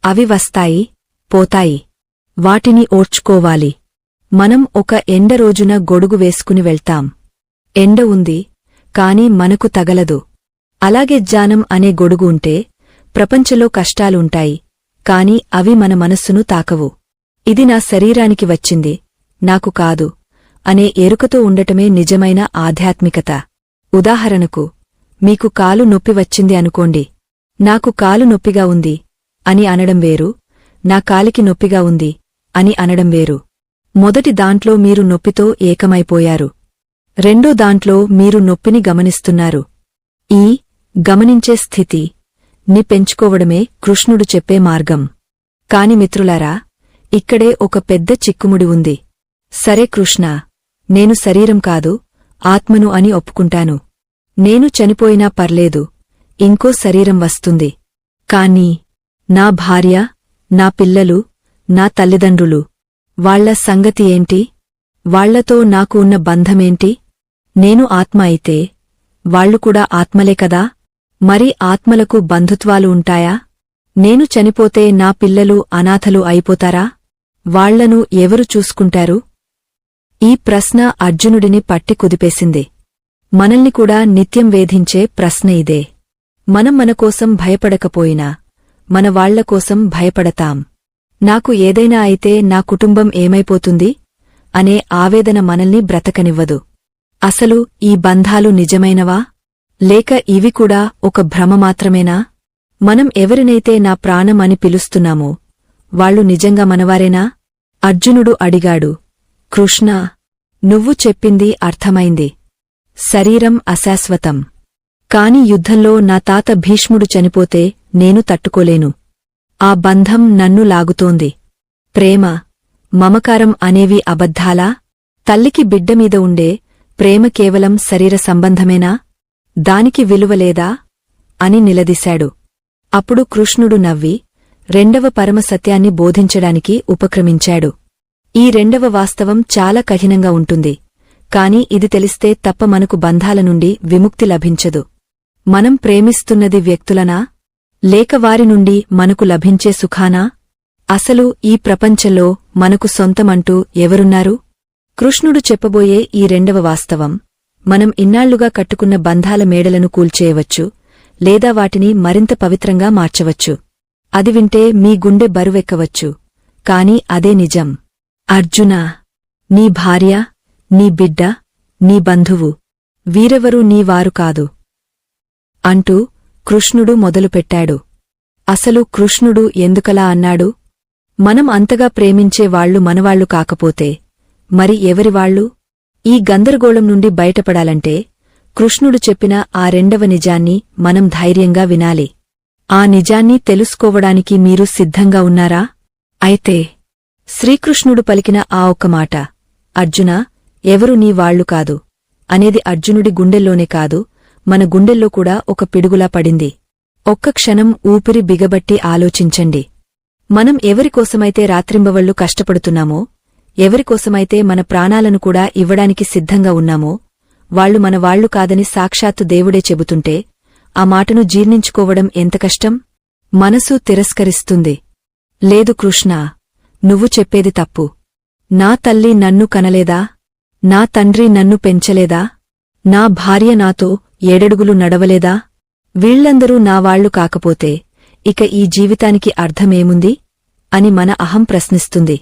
అవి వస్తాయి, పోతాయి. వాటిని ఓర్చుకోవాలి. మనం ఒక ఎండ రోజున గొడుగు వేసుకుని వెళ్తాం. ఎండ ఉంది, కాని మనకు తగలదు. అలాగే జ్ఞానం అనే గొడుగు ఉంటే ప్రపంచంలో కష్టాలుంటాయి, కాని అవి మన మనస్సును తాకవు. ఇది నా శరీరానికి వచ్చింది, నాకు కాదు అనే ఎరుకతో ఉండటమే నిజమైన ఆధ్యాత్మికత. ఉదాహరణకు, మీకు కాలు నొప్పి వచ్చింది అనుకోండి. నాకు కాలు నొప్పిగా ఉంది అని అనడం వేరు, నా కాలికి నొప్పిగా ఉంది అని అనడం వేరు. మొదటి దాంట్లో మీరు నొప్పితో ఏకమైపోయారు. రెండో దాంట్లో మీరు నొప్పిని గమనిస్తున్నారు. ఈ గమనించే స్థితి ని పెంచుకోవడమే కృష్ణుడు చెప్పే మార్గం. కాని మిత్రులారా, ఇక్కడే ఒక పెద్ద చిక్కుముడి ఉంది. సరే కృష్ణా, నేను శరీరం కాదు, ఆత్మను అని ఒప్పుకుంటాను. నేను చనిపోయినా పర్లేదు, ఇంకో శరీరం వస్తుంది. కాని నా భార్య, నా పిల్లలు, నా తల్లిదండ్రులు, వాళ్ల సంగతి ఏంటి? వాళ్లతో నాకు ఉన్న బంధమేంటి? నేను ఆత్మ అయితే వాళ్లు కూడా ఆత్మలే కదా. మరి ఆత్మలకు బంధుత్వాలు ఉంటాయా? నేను చనిపోతే నా పిల్లలు అనాథలు అయిపోతారా? వాళ్లను ఎవరు చూసుకుంటారు? ఈ ప్రశ్న అర్జునుడిని పట్టి కుదిపేసింది. మనల్ని కూడా నిత్యం వేధించే ప్రశ్న ఇదే. మనం మనకోసం భయపడకపోయినా మన వాళ్లకోసం భయపడతాం. నాకు ఏదైనా అయితే నా కుటుంబం ఏమైపోతుంది అనే ఆవేదన మనల్ని బ్రతకనివ్వదు. అసలు ఈ బంధాలు నిజమైనవా, లేక ఇవి కూడా ఒక భ్రమ మాత్రమేనా? మనం ఎవరినైతే నా ప్రాణం అని పిలుస్తున్నామో వాళ్లు నిజంగా మనవారేనా? అర్జునుడు అడిగాడు. కృష్ణా, నువ్వు చెప్పింది అర్థమైంది. శరీరం అశాశ్వతం. కాని యుద్ధంలో నా తాత భీష్ముడు చనిపోతే నేను తట్టుకోలేను. ఆ బంధం నన్ను లాగుతోంది. ప్రేమ, మమకారం అనేవి అబద్ధాలా? తల్లికి బిడ్డమీద ఉండే ప్రేమ కేవలం శరీర సంబంధమేనా? దానికి విలువలేదా? అని నిలదీశాడు. అప్పుడు కృష్ణుడు నవ్వి రెండవ పరమసత్యాన్ని బోధించడానికి ఉపక్రమించాడు. ఈ రెండవ వాస్తవం చాలా కఠినంగా ఉంటుంది. కాని ఇది తెలిస్తే తప్ప మనకు బంధాల నుండి విముక్తి లభించదు. మనం ప్రేమిస్తున్నది వ్యక్తులనా? లేక వారి నుండి మనకు లభించే సుఖానా? అసలు ఈ ప్రపంచంలో మనకు సొంతమంటూ ఎవరున్నారు? కృష్ణుడు చెప్పబోయే ఈ రెండవ వాస్తవం, మనం ఇన్నాళ్లుగా కట్టుకున్న బంధాల మేడలను కూల్చేయవచ్చు, లేదా వాటిని మరింత పవిత్రంగా మార్చవచ్చు. అది వింటే మీ గుండె బరువెక్కవచ్చు, కాని అదే నిజం. అర్జునా, నీ భార్య, నీ బిడ్డ, నీ బంధువు వీరెవరూ నీవారు కాదు అంటూ కృష్ణుడు మొదలుపెట్టాడు. అసలు కృష్ణుడు ఎందుకలా అన్నాడు? మనం అంతగా ప్రేమించే వాళ్లు మనవాళ్లు కాకపోతే మరి ఎవరివాళ్లు? ఈ గందరగోళం నుండి బయటపడాలంటే కృష్ణుడు చెప్పిన ఆ రెండవ నిజాన్ని మనం ధైర్యంగా వినాలి. ఆ నిజాన్ని తెలుసుకోవడానికి మీరు సిద్ధంగా ఉన్నారా? అయితే శ్రీకృష్ణుడు పలికిన ఆ ఒక్క మాట, అర్జునా, ఎవరు నీ వాళ్లు కాదు అనేది అర్జునుడి గుండెల్లోనే కాదు, మన గుండెల్లో కూడా ఒక పిడుగులా పడింది. ఒక్క క్షణం ఊపిరి బిగబట్టి ఆలోచించండి. మనం ఎవరికోసమైతే రాత్రింబవళ్లు కష్టపడుతున్నామో, ఎవరికోసమైతే మన ప్రాణాలను కూడా ఇవ్వడానికి సిద్ధంగా ఉన్నామో, వాళ్లు మన వాళ్లు కాదని సాక్షాత్తు దేవుడే చెబుతుంటే ఆ మాటను జీర్ణించుకోవడం ఎంత కష్టం? మనసు తిరస్కరిస్తుంది. లేదు కృష్ణా, నువ్వు చెప్పేది తప్పు. నా తల్లి నన్ను కనలేదా? నా తండ్రి నన్ను పెంచలేదా? నా భార్య నాతో ఏడడుగులు నడవలేదా? వీళ్లందరూ నా వాళ్లు కాకపోతే ఇక ఈ జీవితానికి అర్థమేముంది అని మన అహం ప్రశ్నిస్తుంది.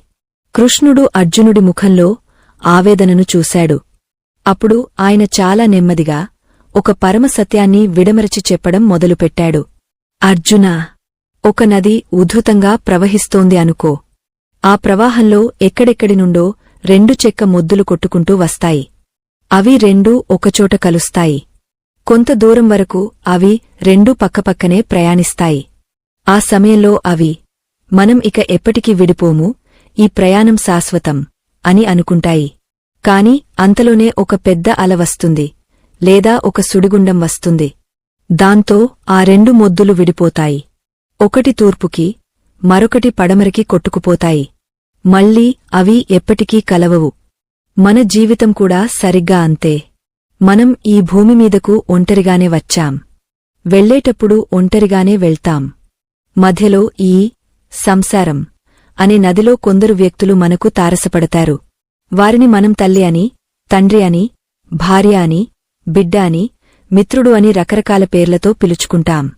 కృష్ణుడు అర్జునుడి ముఖంలో ఆవేదనను చూశాడు. అప్పుడు ఆయన చాలా నెమ్మదిగా ఒక పరమసత్యాన్ని విడమరచి చెప్పడం మొదలుపెట్టాడు. అర్జునా, ఒక నది ఉద్ధృతంగా ప్రవహిస్తోంది అనుకో. ఆ ప్రవాహంలో ఎక్కడెక్కడి నుండో రెండు చెక్క మొద్దులు కొట్టుకుంటూ వస్తాయి. అవి రెండూ ఒకచోట కలుస్తాయి. కొంత దూరం వరకు అవి రెండూ పక్కపక్కనే ప్రయాణిస్తాయి. ఆ సమయంలో అవి, మనం ఇక ఎప్పటికీ విడిపోము, ఈ ప్రయాణం శాశ్వతం అని అనుకుంటాయి. కాని అంతలోనే ఒక పెద్ద అల వస్తుంది, లేదా ఒక సుడిగుండం వస్తుంది. దాంతో ఆ రెండు మొద్దులు విడిపోతాయి. ఒకటి తూర్పుకి, మరొకటి పడమరకి కొట్టుకుపోతాయి. మళ్ళీ అవి ఎప్పటికీ కలవవు. మన జీవితం కూడా సరిగ్గా అంతే. మనం ఈ భూమిమీదకు ఒంటరిగానే వచ్చాం. వెళ్లేటప్పుడు ఒంటరిగానే వెళ్తాం. మధ్యలో ఈ సంసారం అనే నదిలో కొందరు వ్యక్తులు మనకు తారసపడతారు. వారిని మనం తల్లి అని, తండ్రి అని, భార్య అని, బిడ్డ అని, మిత్రుడు అని రకరకాల పేర్లతో పిలుచుకుంటాం.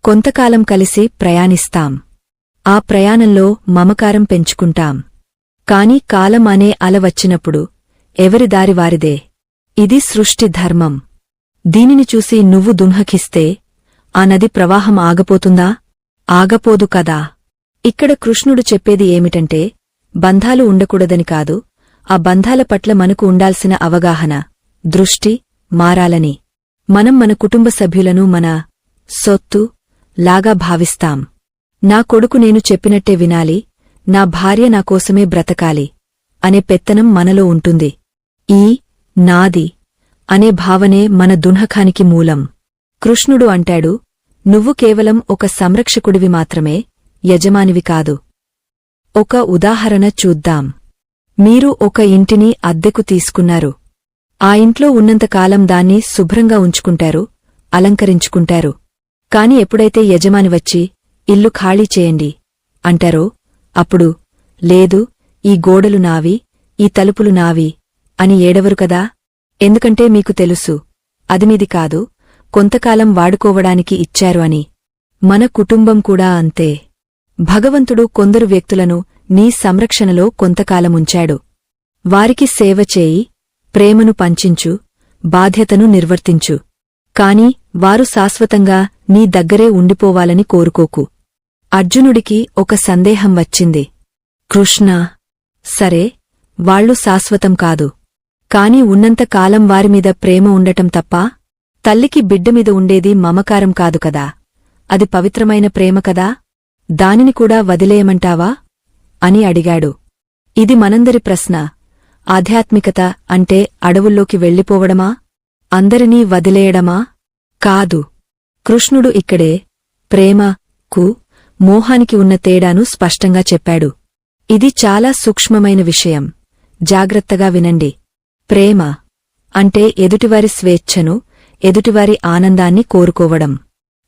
కొంతకాలం కలిసి ప్రయాణిస్తాం. ఆ ప్రయాణంలో మమకారం పెంచుకుంటాం. కాని కాలం అనే అల వచ్చినప్పుడు ఎవరి దారి వారిదే. ఇది సృష్టి ధర్మం. దీనిని చూసి నువ్వు దున్హకిస్తే ఆ నది ప్రవాహం ఆగపోతుందా? ఆగపోదు కదా. ఇక్కడ కృష్ణుడు చెప్పేది ఏమిటంటే, బంధాలు ఉండకూడదని కాదు, ఆ బంధాల పట్ల మనకు ఉండాల్సిన అవగాహన, దృష్టి మారాలని. మనం మన కుటుంబ సభ్యులను మన సొత్తు లాగా భావిస్తాం. నా కొడుకు నేను చెప్పినట్టే వినాలి, నా భార్య నా కోసమే బ్రతకాలి అనే పెత్తనం మనలో ఉంటుంది. ఈ నాది అనే భావనే మన దున్హకానికి మూలం. కృష్ణుడు అంటాడు, నువ్వు కేవలం ఒక సంరక్షకుడివి మాత్రమే, యజమానివి కాదు. ఒక ఉదాహరణ చూద్దాం. మీరు ఒక ఇంటిని అద్దెకు తీసుకున్నారు. ఆ ఇంట్లో ఉన్నంతకాలం దాన్ని శుభ్రంగా ఉంచుకుంటారు, అలంకరించుకుంటారు. కాని ఎప్పుడైతే యజమాని వచ్చి ఇల్లు ఖాళీ చేయండి అంటారో అప్పుడు, లేదు, ఈ గోడలు నావి, ఈ తలుపులు నావి అని ఏడవరు కదా. ఎందుకంటే మీకు తెలుసు, అది మీది కాదు, కొంతకాలం వాడుకోవడానికి ఇచ్చారు అని. మన కుటుంబం కూడా అంతే. భగవంతుడు కొందరు వ్యక్తులను నీ సంరక్షణలో కొంతకాలముంచాడు. వారికి సేవ చేయి, ప్రేమను పంచించు, బాధ్యతను నిర్వర్తించు. కాని వారు శాశ్వతంగా నీ దగ్గరే ఉండిపోవాలని కోరుకోకు. అర్జునుడికి ఒక సందేహం వచ్చింది. కృష్ణా, సరే, వాళ్లు శాశ్వతం కాదు. కాని ఉన్నంతకాలం వారిమీద ప్రేమ ఉండటం తప్ప తల్లికి బిడ్డమీద ఉండేది మమకారం కాదు కదా, అది పవిత్రమైన ప్రేమ కదా, దానిని కూడా వదిలేయమంటావా అని అడిగాడు. ఇది మనందరి ప్రశ్న. ఆధ్యాత్మికత అంటే అడవుల్లోకి వెళ్ళిపోవడమా, అందరినీ వదిలేయడమా? కాదు. కృష్ణుడు ఇక్కడే ప్రేమకు మోహానికి ఉన్న తేడాను స్పష్టంగా చెప్పాడు. ఇది చాలా సూక్ష్మమైన విషయం, జాగ్రత్తగా వినండి. ప్రేమ అంటే ఎదుటివారి స్వేచ్ఛను, ఎదుటివారి ఆనందాన్ని కోరుకోవడం.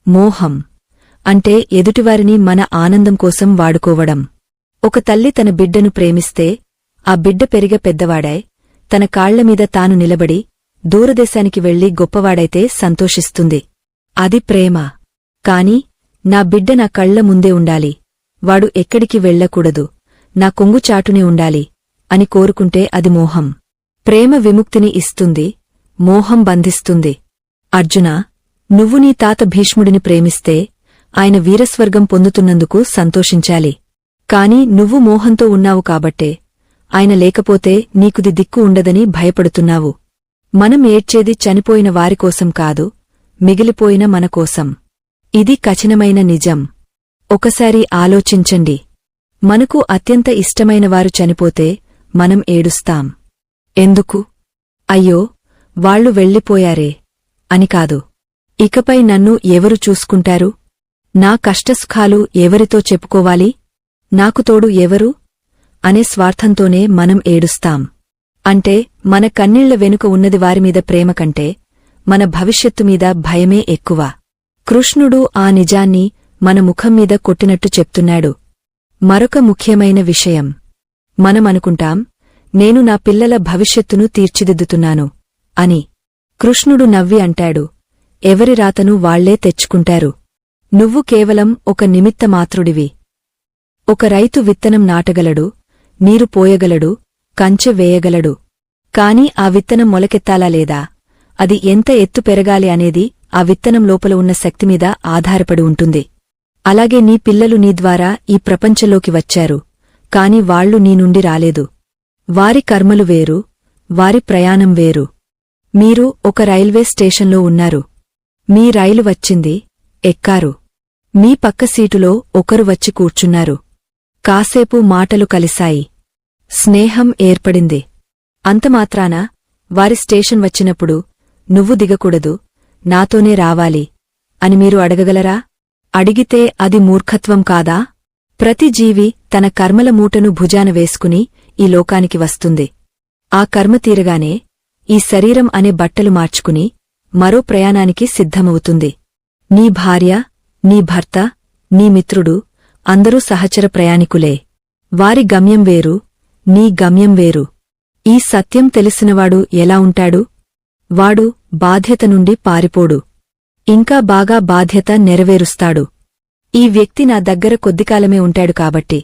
మోహం అంటే ఎదుటివారిని మన ఆనందం కోసం వాడుకోవడం. ఒక తల్లి తన బిడ్డను ప్రేమిస్తే ఆ బిడ్డ పెరిగ పెద్దవాడాయ్ తన కాళ్లమీద తాను నిలబడి దూరదేశానికి వెళ్లి గొప్పవాడైతే సంతోషిస్తుంది. అది ప్రేమ. కాని నా బిడ్డ నా కళ్ల ముందే ఉండాలి, వాడు ఎక్కడికి వెళ్లకూడదు, నా కొంగు చాటునే ఉండాలి అని కోరుకుంటే అది మోహం. ప్రేమ విముక్తిని ఇస్తుంది, మోహం బంధిస్తుంది. అర్జునా, నువ్వు నీ తాత భీష్ముడిని ప్రేమిస్తే ఆయన వీరస్వర్గం పొందుతున్నందుకు సంతోషించాలి. కాని నువ్వు మోహంతో ఉన్నావు కాబట్టే ఆయన లేకపోతే నీకుది దిక్కు ఉండదని భయపడుతున్నావు. మనం ఏడ్చేది చనిపోయిన వారికోసం కాదు, మిగిలిపోయిన మనకోసం. ఇది కఠినమైన నిజం. ఒకసారి ఆలోచించండి. మనకు అత్యంత ఇష్టమైనవారు చనిపోతే మనం ఏడుస్తాం. ఎందుకు? అయ్యో, వాళ్ళు వెళ్ళిపోయారే అని కాదు. ఇకపై నన్ను ఎవరు చూసుకుంటారు? నా కష్టసుఖాలు ఎవరితో చెప్పుకోవాలి? నాకు తోడు ఎవరు? అనే స్వార్థంతోనే మనం ఏడుస్తాం. అంటే మన కన్నీళ్ల వెనుక ఉన్నది వారిమీద ప్రేమ కంటే మన భవిష్యత్తుమీద భయమే ఎక్కువ. కృష్ణుడు ఆ నిజాన్ని మన ముఖంమీద కొట్టినట్టు చెప్తున్నాడు. మరొక ముఖ్యమైన విషయం. మనమనుకుంటాం, నేను నా పిల్లల భవిష్యత్తును తీర్చిదిద్దుతున్నాను అని. కృష్ణుడు నవ్వి అంటాడు, ఎవరి రాతను వాళ్లే తెచ్చుకుంటారు. నువ్వు కేవలం ఒక నిమిత్తమాత్రుడివి. ఒక రైతు విత్తనం నాటగలడు, నీరు పోయగలడు, కంచె వేయగలడు. కాని ఆ విత్తనం మొలకెత్తాలా లేదా, అది ఎంత ఎత్తు పెరగాలి అనేది ఆ విత్తనం లోపల ఉన్న శక్తిమీద ఆధారపడి ఉంటుంది. అలాగే నీ పిల్లలు నీ ద్వారా ఈ ప్రపంచంలోకి వచ్చారు, కాని వాళ్లు నీ నుండి రాలేదు. వారి కర్మలు వేరు, వారి ప్రయాణం వేరు. మీరు ఒక రైల్వే స్టేషన్లో ఉన్నారు. మీ రైలు వచ్చింది, ఎక్కారు. మీ పక్క సీటులో ఒకరు వచ్చి కూర్చున్నారు. కాసేపు మాటలు కలిశాయి, స్నేహం ఏర్పడింది. అంతమాత్రాన వారి స్టేషన్ వచ్చినప్పుడు నువ్వు దిగకూడదు, నాతోనే రావాలి అని మీరు అడగగలరా? అడిగితే అది మూర్ఖత్వం కాదా? ప్రతి జీవి తన కర్మల మూటను భుజాన వేసుకుని ఈ లోకానికి వస్తుంది. ఆ కర్మ తీరగానే ఈ శరీరం అనే బట్టలు మార్చుకుని మరో ప్రయాణానికి సిద్ధమవుతుంది. నీ భార్య, నీ భర్త, నీ మిత్రుడు అందరూ సహచర ప్రయాణికులే. వారి గమ్యం వేరు, నీ గమ్యం వేరు. ఈ సత్యం తెలిసినవాడు ఎలా ఉంటాడు? వాడు బాధ్యత నుండి పారిపోడు, ఇంకా బాగా బాధ్యత నెరవేరుస్తాడు. ఈ వ్యక్తి నా దగ్గర కొద్దికాలమే ఉంటాడు కాబట్టి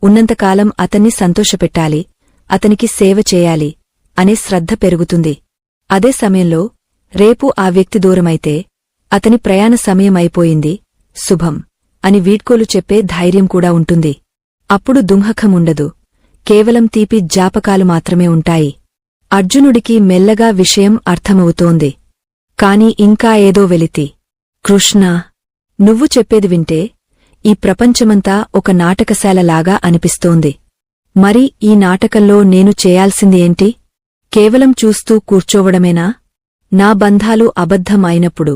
ఉన్నంతకాలం అతన్ని సంతోషపెట్టాలి, అతనికి సేవ చేయాలి అనే శ్రద్ధ పెరుగుతుంది. అదే సమయంలో రేపు ఆ వ్యక్తి దూరమైతే అతని ప్రయాణ సమయమైపోయింది, శుభం అని వీడ్కోలు చెప్పే ధైర్యం కూడా ఉంటుంది. అప్పుడు దుంహకముండదు, కేవలం తీపి జ్ఞాపకాలు మాత్రమే ఉంటాయి. అర్జునుడికి మెల్లగా విషయం అర్థమవుతోంది. కాని ఇంకా ఏదో వెలితి. కృష్ణా, నువ్వు చెప్పేది వింటే ఈ ప్రపంచమంతా ఒక నాటకశాలలాగా అనిపిస్తోంది. మరి ఈ నాటకంలో నేను చేయాల్సింది ఏంటి? కేవలం చూస్తూ కూర్చోవడమేనా? నా బంధాలు అబద్ధం అయినప్పుడు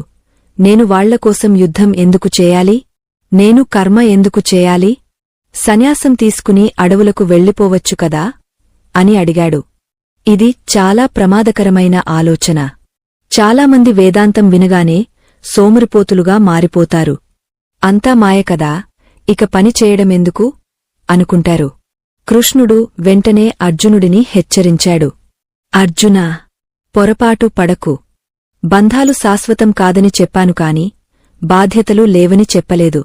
నేను వాళ్లకోసం యుద్ధం ఎందుకు చేయాలి? నేను కర్మ ఎందుకు చేయాలి? సన్యాసం తీసుకుని అడవులకు వెళ్ళిపోవచ్చు కదా అని అడిగాడు. ఇది చాలా ప్రమాదకరమైన ఆలోచన. చాలామంది వేదాంతం వినగానే సోమరిపోతులుగా మారిపోతారు. అంతా మాయకదా, ఇక పని చేయడమెందుకు అనుకుంటారు. కృష్ణుడు వెంటనే అర్జునుడిని హెచ్చరించాడు. అర్జునా, పొరపాటు పడకు. బంధాలు శాశ్వతం కాదని చెప్పాను కాని బాధ్యతలు లేవని చెప్పలేదు.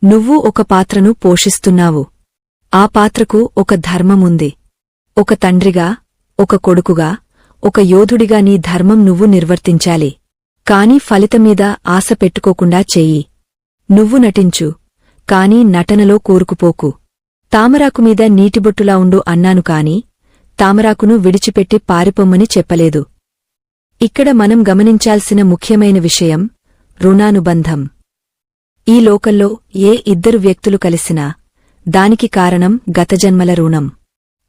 నువ్వు ఒక పాత్రను పోషిస్తున్నావు. ఆ పాత్రకు ఒక ధర్మముంది. ఒక తండ్రిగా, ఒక కొడుకుగా, ఒక యోధుడిగా నీ ధర్మం నువ్వు నిర్వర్తించాలి. కాని ఫలితమీద ఆశ పెట్టుకోకుండా చెయ్యి. నువ్వు నటించు, కాని నటనలో కూరుకుపోకు. తామరాకుమీద నీటిబొట్టులా ఉండు అన్నాను కాని తామరాకును విడిచిపెట్టి పారిపొమ్మని చెప్పలేదు. ఇక్కడ మనం గమనించాల్సిన ముఖ్యమైన విషయం రుణానుబంధం. ఈ లోకంలో ఏ ఇద్దరు వ్యక్తులు కలిసినా దానికి కారణం గతజన్మల రుణం.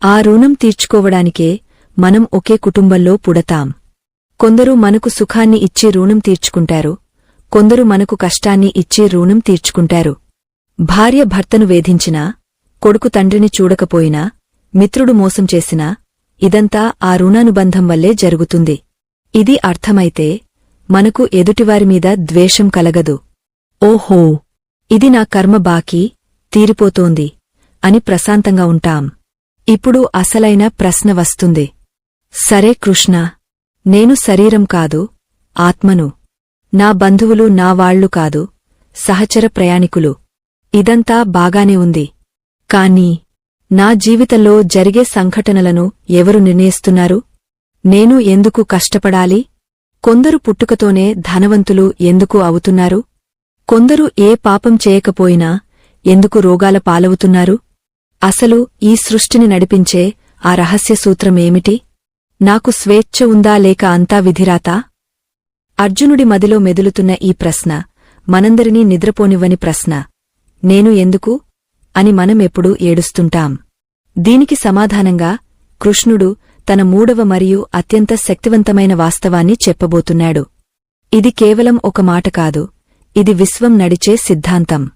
ఆ రుణం తీర్చుకోవడానికే మనం ఒకే కుటుంబంలో పుడతాం. కొందరు మనకు సుఖాన్ని ఇచ్చి రుణం తీర్చుకుంటారు, కొందరు మనకు కష్టాన్ని ఇచ్చి రుణం తీర్చుకుంటారు. భార్య భర్తను వేధించినా, కొడుకు తండ్రిని చూడకపోయినా, మిత్రుడు మోసం చేసినా ఇదంతా ఆ రుణానుబంధం వల్లే జరుగుతుంది. ఇది అర్థమైతే మనకు ఎదుటివారిమీద ద్వేషం కలగదు. ఓహో, ఇది నా కర్మ బాకీ తీరిపోతోంది అని ప్రశాంతంగా ఉంటాం. ఇప్పుడు అసలైన ప్రశ్న వస్తుంది. సరే కృష్ణ, నేను శరీరం కాదు, ఆత్మను. నా బంధువులు నా వాళ్లు కాదు, సహచర ప్రయాణికులు. ఇదంతా బాగానే ఉంది. కానీ నా జీవితంలో జరిగే సంఘటనలను ఎవరు నిర్ణయిస్తున్నారు? నేను ఎందుకు కష్టపడాలి? కొందరు పుట్టుకతోనే ధనవంతులు ఎందుకు అవుతున్నారు? కొందరు ఏ పాపం చేయకపోయినా ఎందుకు రోగాల పాలవుతున్నారు? అసలు ఈ సృష్టిని నడిపించే ఆ రహస్య సూత్రమేమిటి? నాకు స్వేచ్ఛ ఉందా లేక అంతా విధిరాతా? అర్జునుడి మదిలో మెదులుతున్న ఈ ప్రశ్న మనందరినీ నిద్రపోనివ్వని ప్రశ్న. నేను ఎందుకు అని మనం ఎప్పుడూ ఏడుస్తుంటాం. దీనికి సమాధానంగా కృష్ణుడు తన మూడవ మరియు అత్యంత శక్తివంతమైన వాస్తవాన్ని చెప్పబోతున్నాడు. ఇది కేవలం ఒక మాట కాదు, ఇది విశ్వం నడిచే సిద్ధాంతం.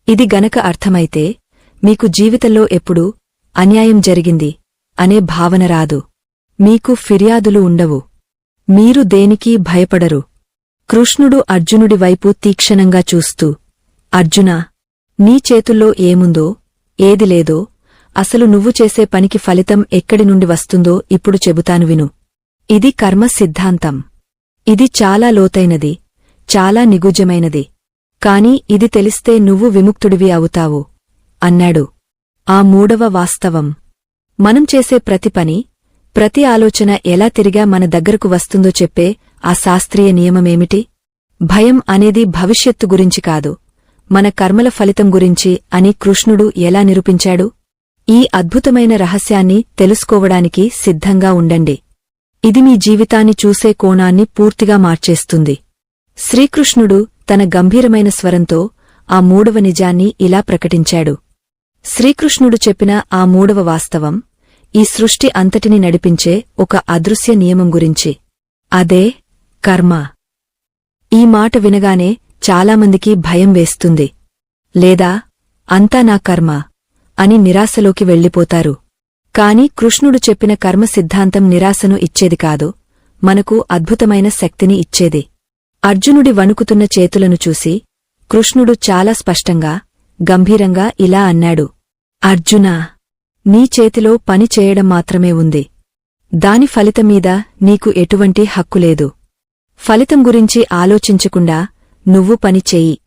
ఇది గనక అర్థమైతే మీకు జీవితంలో ఎప్పుడూ అన్యాయం జరిగింది అనే భావన రాదు. మీకు ఫిర్యాదులు ఉండవు. మీరు దేనికీ భయపడరు. కృష్ణుడు అర్జునుడి వైపు తీక్షణంగా చూస్తూ, అర్జునా, నీ చేతుల్లో ఏముందో, ఏది లేదో, అసలు నువ్వు చేసే పనికి ఫలితం ఎక్కడి నుండి వస్తుందో ఇప్పుడు చెబుతాను విను. ఇది కర్మ సిద్ధాంతం. ఇది చాలా లోతైనది, చాలా నిగూఢమైనది. కాని ఇది తెలిస్తే నువ్వు విముక్తుడివి అవుతావు అన్నాడు. ఆ మూడవ వాస్తవం. మనం చేసే ప్రతి పని, ప్రతి ఆలోచన ఎలా తిరిగా మన దగ్గరకు వస్తుందో చెప్పే ఆ శాస్త్రీయ నియమమేమిటి? భయం అనేది భవిష్యత్తు గురించి కాదు, మన కర్మల ఫలితం గురించి అని కృష్ణుడు ఎలా నిరూపించాడు? ఈ అద్భుతమైన రహస్యాన్ని తెలుసుకోవడానికి సిద్ధంగా ఉండండి. ఇది మీ జీవితాన్ని చూసే కోణాన్ని పూర్తిగా మార్చేస్తుంది. శ్రీకృష్ణుడు తన గంభీరమైన స్వరంతో ఆ మూడవ నిజాన్ని ఇలా ప్రకటించాడు. శ్రీకృష్ణుడు చెప్పిన ఆ మూడవ వాస్తవం ఈ సృష్టి అంతటిని నడిపించే ఒక అదృశ్య నియమం గురించి. అదే కర్మ. ఈ మాట వినగానే చాలామందికి భయం వేస్తుంది. లేదా అంతా నా కర్మ అని నిరాశలోకి వెళ్ళిపోతారు. కాని కృష్ణుడు చెప్పిన కర్మ సిద్ధాంతం నిరాశను ఇచ్చేది కాదు, మనకు అద్భుతమైన శక్తిని ఇచ్చేది. అర్జునుడి వణుకుతున్న చేతులను చూసి కృష్ణుడు చాలా స్పష్టంగా, గంభీరంగా ఇలా అన్నాడు. అర్జునా, నీ చేతిలో పని చేయడం మాత్రమే ఉంది. దాని ఫలితమీద నీకు ఎటువంటి హక్కులేదు. ఫలితం గురించి ఆలోచించకుండా నువ్వు పని చెయ్యి.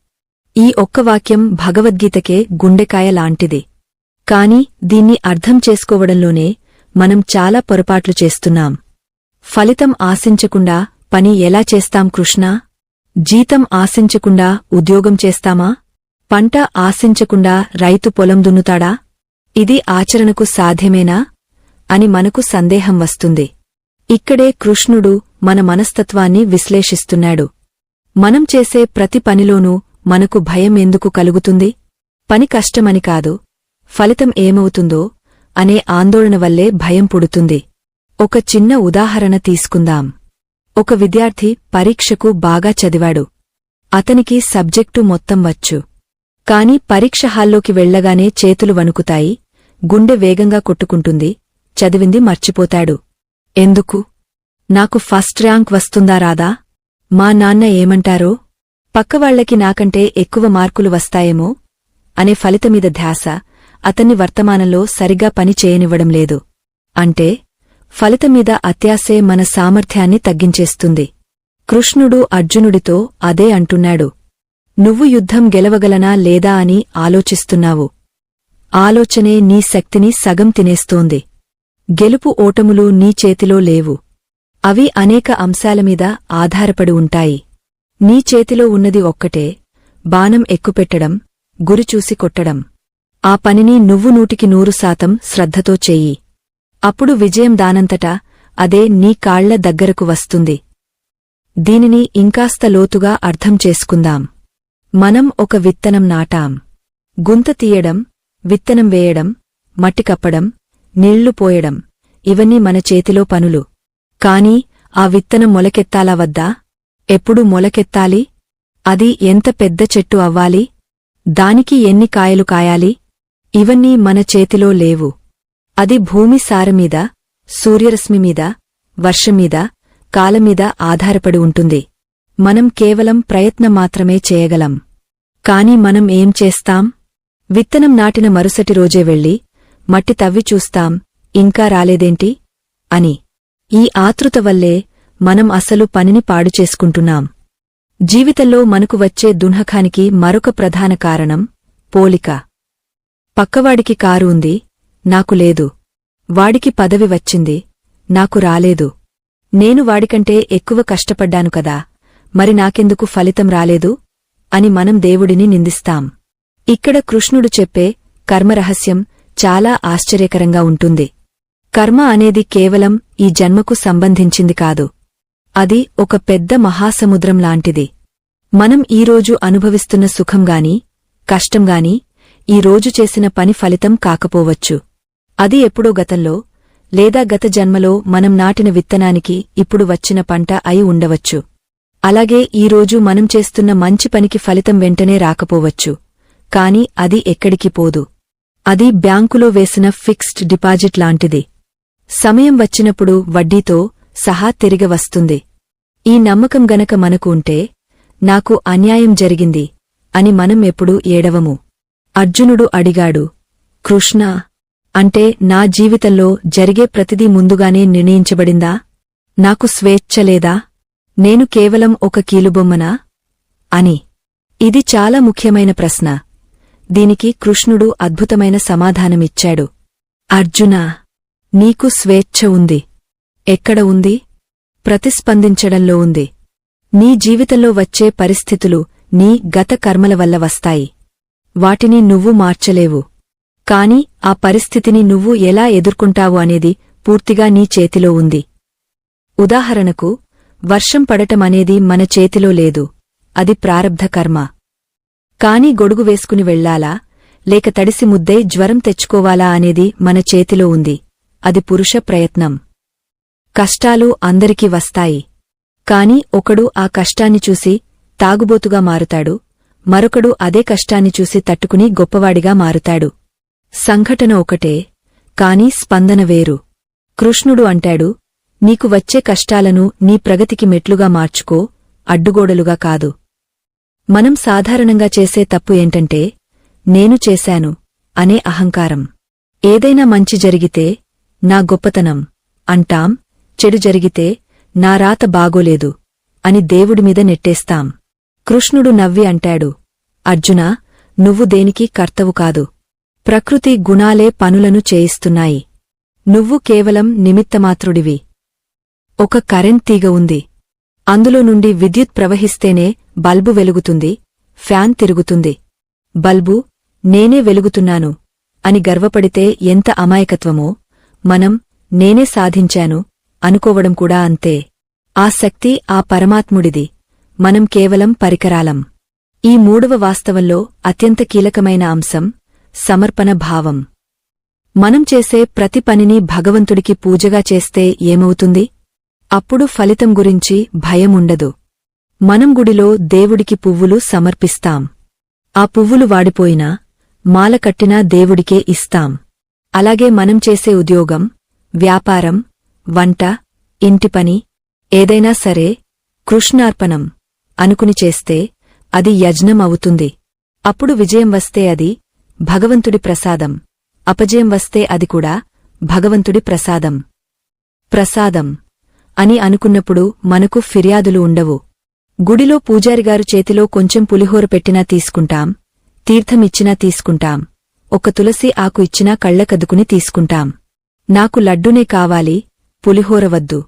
ఈ ఒక్క వాక్యం భగవద్గీతకే గుండెకాయ లాంటిది. కాని దీన్ని అర్థం చేసుకోవడంలోనే మనం చాలా పొరపాట్లు చేస్తున్నాం. ఫలితం ఆశించకుండా పని ఎలా చేస్తాం కృష్ణా? జీతం ఆశించకుండా ఉద్యోగం చేస్తామా? పంట ఆశించకుండా రైతు పొలం దున్నుతాడా? ఇది ఆచరణకు సాధ్యమేనా అని మనకు సందేహం వస్తుంది. ఇక్కడే కృష్ణుడు మన మనస్తత్వాన్ని విశ్లేషిస్తున్నాడు. మనం చేసే ప్రతి పనిలోనూ మనకు భయం ఎందుకు కలుగుతుంది? పని కష్టమని కాదు, ఫలితం ఏమవుతుందో అనే ఆందోళన వల్లే భయం పుడుతుంది. ఒక చిన్న ఉదాహరణ తీసుకుందాం. ఒక విద్యార్థి పరీక్షకు బాగా చదివాడు. అతనికి సబ్జెక్టు మొత్తం వచ్చు. కాని పరీక్ష హాల్లోకి వెళ్లగానే చేతులు వణుకుతాయి, గుండె వేగంగా కొట్టుకుంటుంది, చదివింది మర్చిపోతాడు. ఎందుకు? నాకు ఫస్ట్ ర్యాంక్ వస్తుందా రాదా? మా నాన్న ఏమంటారో? పక్కవాళ్లకి నాకంటే ఎక్కువ మార్కులు వస్తాయేమో అనే ఫలితమీద ధ్యాస అతన్ని వర్తమానంలో సరిగా పని చేయనివ్వడం లేదు. అంటే ఫలితమీద అత్యాశే మన సామర్థ్యాన్ని తగ్గించేస్తుంది. కృష్ణుడు అర్జునుడితో అదే అంటున్నాడు. నువ్వు యుద్ధం గెలవగలనా లేదా అని ఆలోచిస్తున్నావు. ఆలోచనే నీ శక్తిని సగం తినేస్తోంది. గెలుపు ఓటములు నీ చేతిలో లేవు. అవి అనేక అంశాలమీద ఆధారపడి ఉంటాయి. నీ చేతిలో ఉన్నది ఒక్కటే, బాణం ఎక్కుపెట్టడం, గురిచూసి కొట్టడం. ఆ పనిని నువ్వు 100% శ్రద్ధతో చెయ్యి. అప్పుడు విజయం దానంతటా అదే నీ కాళ్ల దగ్గరకు వస్తుంది. దీనిని ఇంకాస్త లోతుగా అర్థం చేసుకుందాం. మనం ఒక విత్తనం నాటాం. గుంత తీయడం, విత్తనం వేయడం, మట్టి కప్పడం, నీళ్లు పోయడం ఇవన్నీ మన చేతిలో పనులు. కాని ఆ విత్తనం మొలకెత్తాలా వద్దా? ఎప్పుడు మొలకెత్తాలి? అది ఎంత పెద్ద చెట్టు అవ్వాలి? దానికి ఎన్ని కాయలు కాయాలి? ఇవన్నీ మన చేతిలో లేవు. అది భూమి సారమీద, సూర్యరశ్మిమీద, వర్షంమీద, కాలమీద ఆధారపడి ఉంటుంది. మనం కేవలం ప్రయత్నం మాత్రమే చేయగలం. కాని మనం ఏం చేస్తాం? విత్తనం నాటిన మరుసటి రోజే వెళ్ళి మట్టి తవ్వి చూస్తాం, ఇంకా రాలేదేంటి అని. ఈ ఆతృత వల్లే మనం అసలు పనిని పాడుచేసుకుంటున్నాం. జీవితంలో మనకు వచ్చే దున్హకానికి మరొక ప్రధాన కారణం పోలిక. పక్కవాడికి కారు ఉంది, నాకు లేదు. వాడికి పదవి వచ్చింది, నాకు రాలేదు. నేను వాడికంటే ఎక్కువ కష్టపడ్డాను కదా, మరి నాకెందుకు ఫలితం రాలేదు అని మనం దేవుడిని నిందిస్తాం. ఇక్కడ కృష్ణుడు చెప్పే కర్మరహస్యం చాలా ఆశ్చర్యకరంగా ఉంటుంది. కర్మ అనేది కేవలం ఈ జన్మకు సంబంధించింది కాదు. అది ఒక పెద్ద మహాసముద్రం లాంటిది. మనం ఈరోజు అనుభవిస్తున్న సుఖంగాని, కష్టంగాని ఈ రోజు చేసిన పని ఫలితం కాకపోవచ్చు. అది ఎప్పుడో గతంలో లేదా గత జన్మలో మనం నాటిన విత్తనానికి ఇప్పుడు వచ్చిన పంట అయి ఉండవచ్చు. అలాగే ఈరోజు మనం చేస్తున్న మంచి పనికి ఫలితం వెంటనే రాకపోవచ్చు. కాని అది ఎక్కడికి పోదు. అది బ్యాంకులో వేసిన ఫిక్స్డ్ డిపాజిట్ లాంటిది. సమయం వచ్చినప్పుడు వడ్డీతో సహా తిరిగి వస్తుంది. ఈ నమ్మకం గనక మనకు ఉంటే, నాకు అన్యాయం జరిగింది అని మనం ఎప్పుడూ ఏడవము. అర్జునుడు అడిగాడు, కృష్ణా, అంటే నా జీవితంలో జరిగే ప్రతిదీ ముందుగానే నిర్ణయించబడిందా? నాకు స్వేచ్ఛ లేదా? నేను కేవలం ఒక కీలుబొమ్మనా అని. ఇది చాలా ముఖ్యమైన ప్రశ్న. దీనికి కృష్ణుడు అద్భుతమైన సమాధానమిచ్చాడు. అర్జునా, నీకు స్వేచ్ఛ ఉంది. ఎక్కడ ఉంది? ప్రతిస్పందించడంలో ఉంది. నీ జీవితంలో వచ్చే పరిస్థితులు నీ గత కర్మల వల్ల వస్తాయి. వాటిని నువ్వు మార్చలేవు. కాని ఆ పరిస్థితిని నువ్వు ఎలా ఎదుర్కొంటావు అనేది పూర్తిగా నీ చేతిలో ఉంది. ఉదాహరణకు, వర్షం పడటమనేది మన చేతిలో లేదు. అది ప్రారబ్ధ కర్మ. కాని గొడుగు వేసుకుని వెళ్లాలా, లేక తడిసి ముద్దై జ్వరం తెచ్చుకోవాలా అనేది మన చేతిలో ఉంది. అది పురుష ప్రయత్నం. కష్టాలు అందరికీ వస్తాయి. కాని ఒకడు ఆ కష్టాన్ని చూసి తాగుబోతుగా మారుతాడు, మరొకడు అదే కష్టాన్ని చూసి తట్టుకుని గొప్పవాడిగా మారుతాడు. సంఘటన ఒకటే, కాని స్పందన వేరు. కృష్ణుడు అంటాడు, నీకు వచ్చే కష్టాలను నీ ప్రగతికి మెట్లుగా మార్చుకో, అడ్డుగోడలుగా కాదు. మనం సాధారణంగా చేసే తప్పు ఏంటంటే, నేను చేశాను అనే అహంకారం. ఏదైనా మంచి జరిగితే నా గొప్పతనం అంటాం, చెడు జరిగితే నా రాత బాగోలేదు అని దేవుడిమీద నెట్టేస్తాం. కృష్ణుడు నవ్వి అంటాడు, అర్జునా, నువ్వు దేనికి కర్తవు కాదు. ప్రకృతి గుణాలే పనులను చేయిస్తున్నాయి. నువ్వు కేవలం నిమిత్తమాత్రుడివి. ఒక కరెంట్ తీగ ఉంది. అందులో నుండి విద్యుత్ ప్రవహిస్తేనే బల్బు వెలుగుతుంది, ఫ్యాన్ తిరుగుతుంది. బల్బు నేనే వెలుగుతున్నాను అని గర్వపడితే ఎంత అమాయకత్వమో, మనం నేనే సాధించాను అనుకోవడం కూడా అంతే. ఆ శక్తి ఆ పరమాత్ముడిది, మనం కేవలం పరికరాలం. ఈ మూడవ వాస్తవంలో అత్యంత కీలకమైన అంశం సమర్పణ భావం. మనం చేసే ప్రతి పనిని భగవంతుడికి పూజగా చేస్తే ఏమవుతుంది? అప్పుడు ఫలితం గురించి భయముండదు. మనం గుడిలో దేవుడికి పువ్వులు సమర్పిస్తాం. ఆ పువ్వులు వాడిపోయినా, మాల కట్టినా దేవుడికే ఇస్తాం. అలాగే మనం చేసే ఉద్యోగం, వ్యాపారం, వంట, ఇంటిపని ఏదైనా సరే కృష్ణార్పణం అనుకుని చేస్తే అది యజ్ఞం అవుతుంది. అప్పుడు విజయం వస్తే అది భగవంతుడి ప్రసాదం, అపజయం వస్తే అది కూడా భగవంతుడి ప్రసాదం. ప్రసాదం అని అనుకున్నప్పుడు మనకు ఫిర్యాదులు ఉండవు. గుడిలో పూజారిగారు చేతిలో కొంచెం పులిహోర పెట్టినా తీసుకుంటాం, తీర్థమిచ్చినా తీసుకుంటాం, ఒక తులసి ఆకు ఇచ్చినా కళ్ళకద్దుకుని తీసుకుంటాం. నాకు లడ్డూనే కావాలి, పులిహోర వద్దు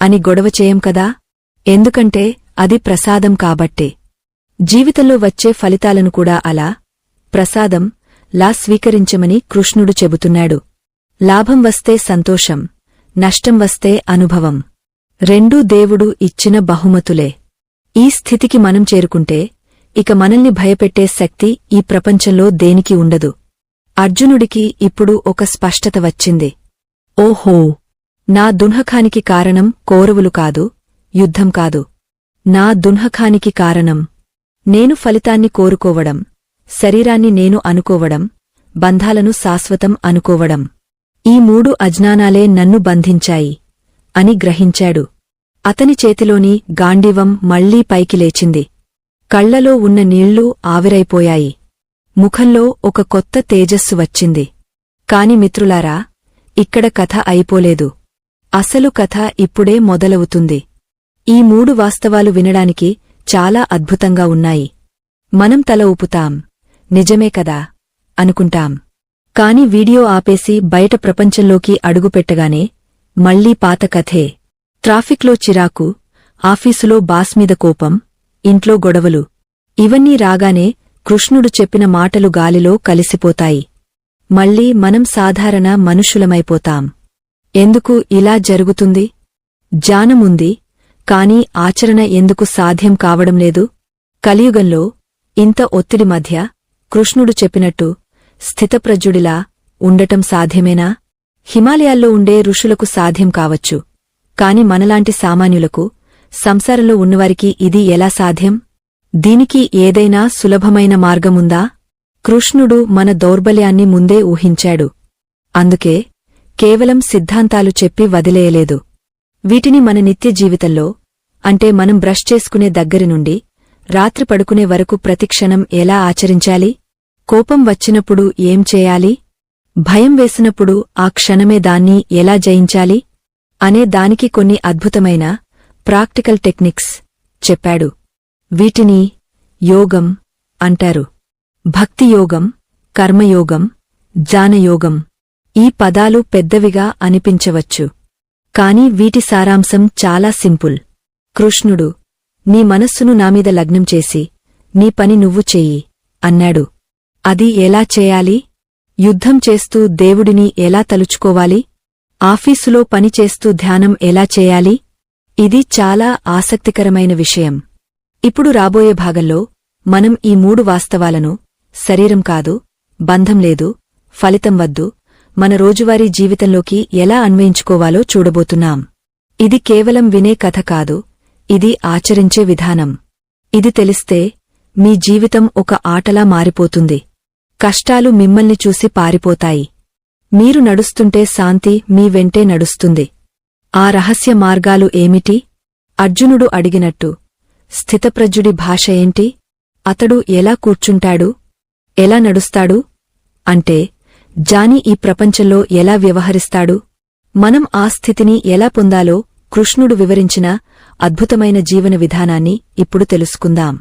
అని గొడవ చేయం కదా, ఎందుకంటే అది ప్రసాదం కాబట్టే. జీవితంలో వచ్చే ఫలితాలను కూడా అలా ప్రసాదం లా స్వీకరించమని కృష్ణుడు చెబుతున్నాడు. లాభం వస్తే సంతోషం, నష్టం వస్తే అనుభవం. రెండూ దేవుడు ఇచ్చిన బహుమతులే. ఈ స్థితికి మనం చేరుకుంటే ఇక మనల్ని భయపెట్టే శక్తి ఈ ప్రపంచంలో దేనికి ఉండదు. అర్జునుడికి ఇప్పుడు ఒక స్పష్టత వచ్చింది. ఓహో, నా దున్హఖానికి కారణం కౌరవులు కాదు, యుద్ధం కాదు. నా దున్హఖానికి కారణం నేను ఫలితాన్ని కోరుకోవడం, శరీరాన్ని నేను అనుకోవడం, బంధాలను శాశ్వతం అనుకోవడం. ఈ 3 అజ్ఞానాలే నన్ను బంధించాయి అని గ్రహించాడు. అతని చేతిలోని గాండీవం మళ్లీ పైకి లేచింది. కళ్లలో ఉన్న నీళ్లు ఆవిరైపోయాయి. ముఖంలో ఒక కొత్త తేజస్సు వచ్చింది. కాని మిత్రులారా, ఇక్కడ కథ అయిపోలేదు. అసలు కథ ఇప్పుడే మొదలవుతుంది. ఈ 3 వాస్తవాలు వినడానికి చాలా అద్భుతంగా ఉన్నాయి. మనం తల ఊపుతాం, నిజమే కదా అనుకుంటాం. కాని వీడియో ఆపేసి బయట ప్రపంచంలోకి అడుగుపెట్టగానే మళ్లీ పాత కథే. ట్రాఫిక్లో చిరాకు, ఆఫీసులో బాస్మీద కోపం, ఇంట్లో గొడవలు. ఇవన్నీ రాగానే కృష్ణుడు చెప్పిన మాటలు గాలిలో కలిసిపోతాయి. మళ్లీ మనం సాధారణ మనుషులమైపోతాం. ఎందుకు ఇలా జరుగుతుంది? జ్ఞానముంది, కాని ఆచరణ ఎందుకు సాధ్యం కావడం లేదు? కలియుగంలో ఇంత ఒత్తిడి మధ్య కృష్ణుడు చెప్పినట్టు స్థితప్రజ్ఞుడిలా ఉండటం సాధ్యమేనా? హిమాలయాల్లో ఉండే ఋషులకు సాధ్యం కావచ్చు, కాని మనలాంటి సామాన్యులకు, సంసారంలో ఉన్నవారికి ఇది ఎలా సాధ్యం? దీనికి ఏదైనా సులభమైన మార్గముందా? కృష్ణుడు మన దౌర్బల్యాన్ని ముందే ఊహించాడు. అందుకే కేవలం సిద్ధాంతాలు చెప్పి వదిలేయలేదు. వీటిని మన నిత్య జీవితంలో, అంటే మనం బ్రష్ చేసుకునే దగ్గరి నుండి రాత్రి పడుకునే వరకు ప్రతిక్షణం ఎలా ఆచరించాలి? కోపం వచ్చినప్పుడు ఏం చేయాలి? భయం వేసినప్పుడు ఆ క్షణమే దాన్ని ఎలా జయించాలి? అనే దానికి కొన్ని అద్భుతమైన ప్రాక్టికల్ టెక్నిక్స్ చెప్పాడు. వీటిని యోగం అంటారు. భక్తియోగం, కర్మయోగం, జ్ఞానయోగం. ఈ పదాలు పెద్దవిగా అనిపించవచ్చు, కాని వీటి సారాంశం చాలా సింపుల్. కృష్ణుడు, నీ మనస్సును నామీద లగ్నం చేసి నీ పని నువ్వు చెయ్యి అన్నాడు. అది ఎలా చేయాలి? యుద్ధం చేస్తూ దేవుడిని ఎలా తలుచుకోవాలి? ఆఫీసులో పనిచేస్తూ ధ్యానం ఎలా చేయాలి? ఇది చాలా ఆసక్తికరమైన విషయం. ఇప్పుడు రాబోయే భాగంలో మనం ఈ 3 వాస్తవాలను, శరీరం కాదు, బంధం లేదు, ఫలితం వద్దు, మన రోజువారీ జీవితంలోకి ఎలా అన్వయించుకోవాలో చూడబోతున్నాం. ఇది కేవలం వినే కథ కాదు, ఇది ఆచరించే విధానం. ఇది తెలిస్తే మీ జీవితం ఒక ఆటలా మారిపోతుంది. కష్టాలు మిమ్మల్ని చూసి పారిపోతాయి. మీరు నడుస్తుంటే శాంతి మీ వెంటే నడుస్తుంది. ఆ రహస్య మార్గాలు ఏమిటి? అర్జునుడు అడిగినట్టు స్థితప్రజ్ఞుడి భాష ఏంటి? అతడు ఎలా కూర్చుంటాడు, ఎలా నడుస్తాడు? అంటే జాని ఈ ప్రపంచంలో ఎలా వ్యవహరిస్తాడు? మనం ఆ స్థితిని ఎలా పొందాలో కృష్ణుడు వివరించిన అద్భుతమైన జీవన విధానాన్ని ఇప్పుడు తెలుసుకుందాం.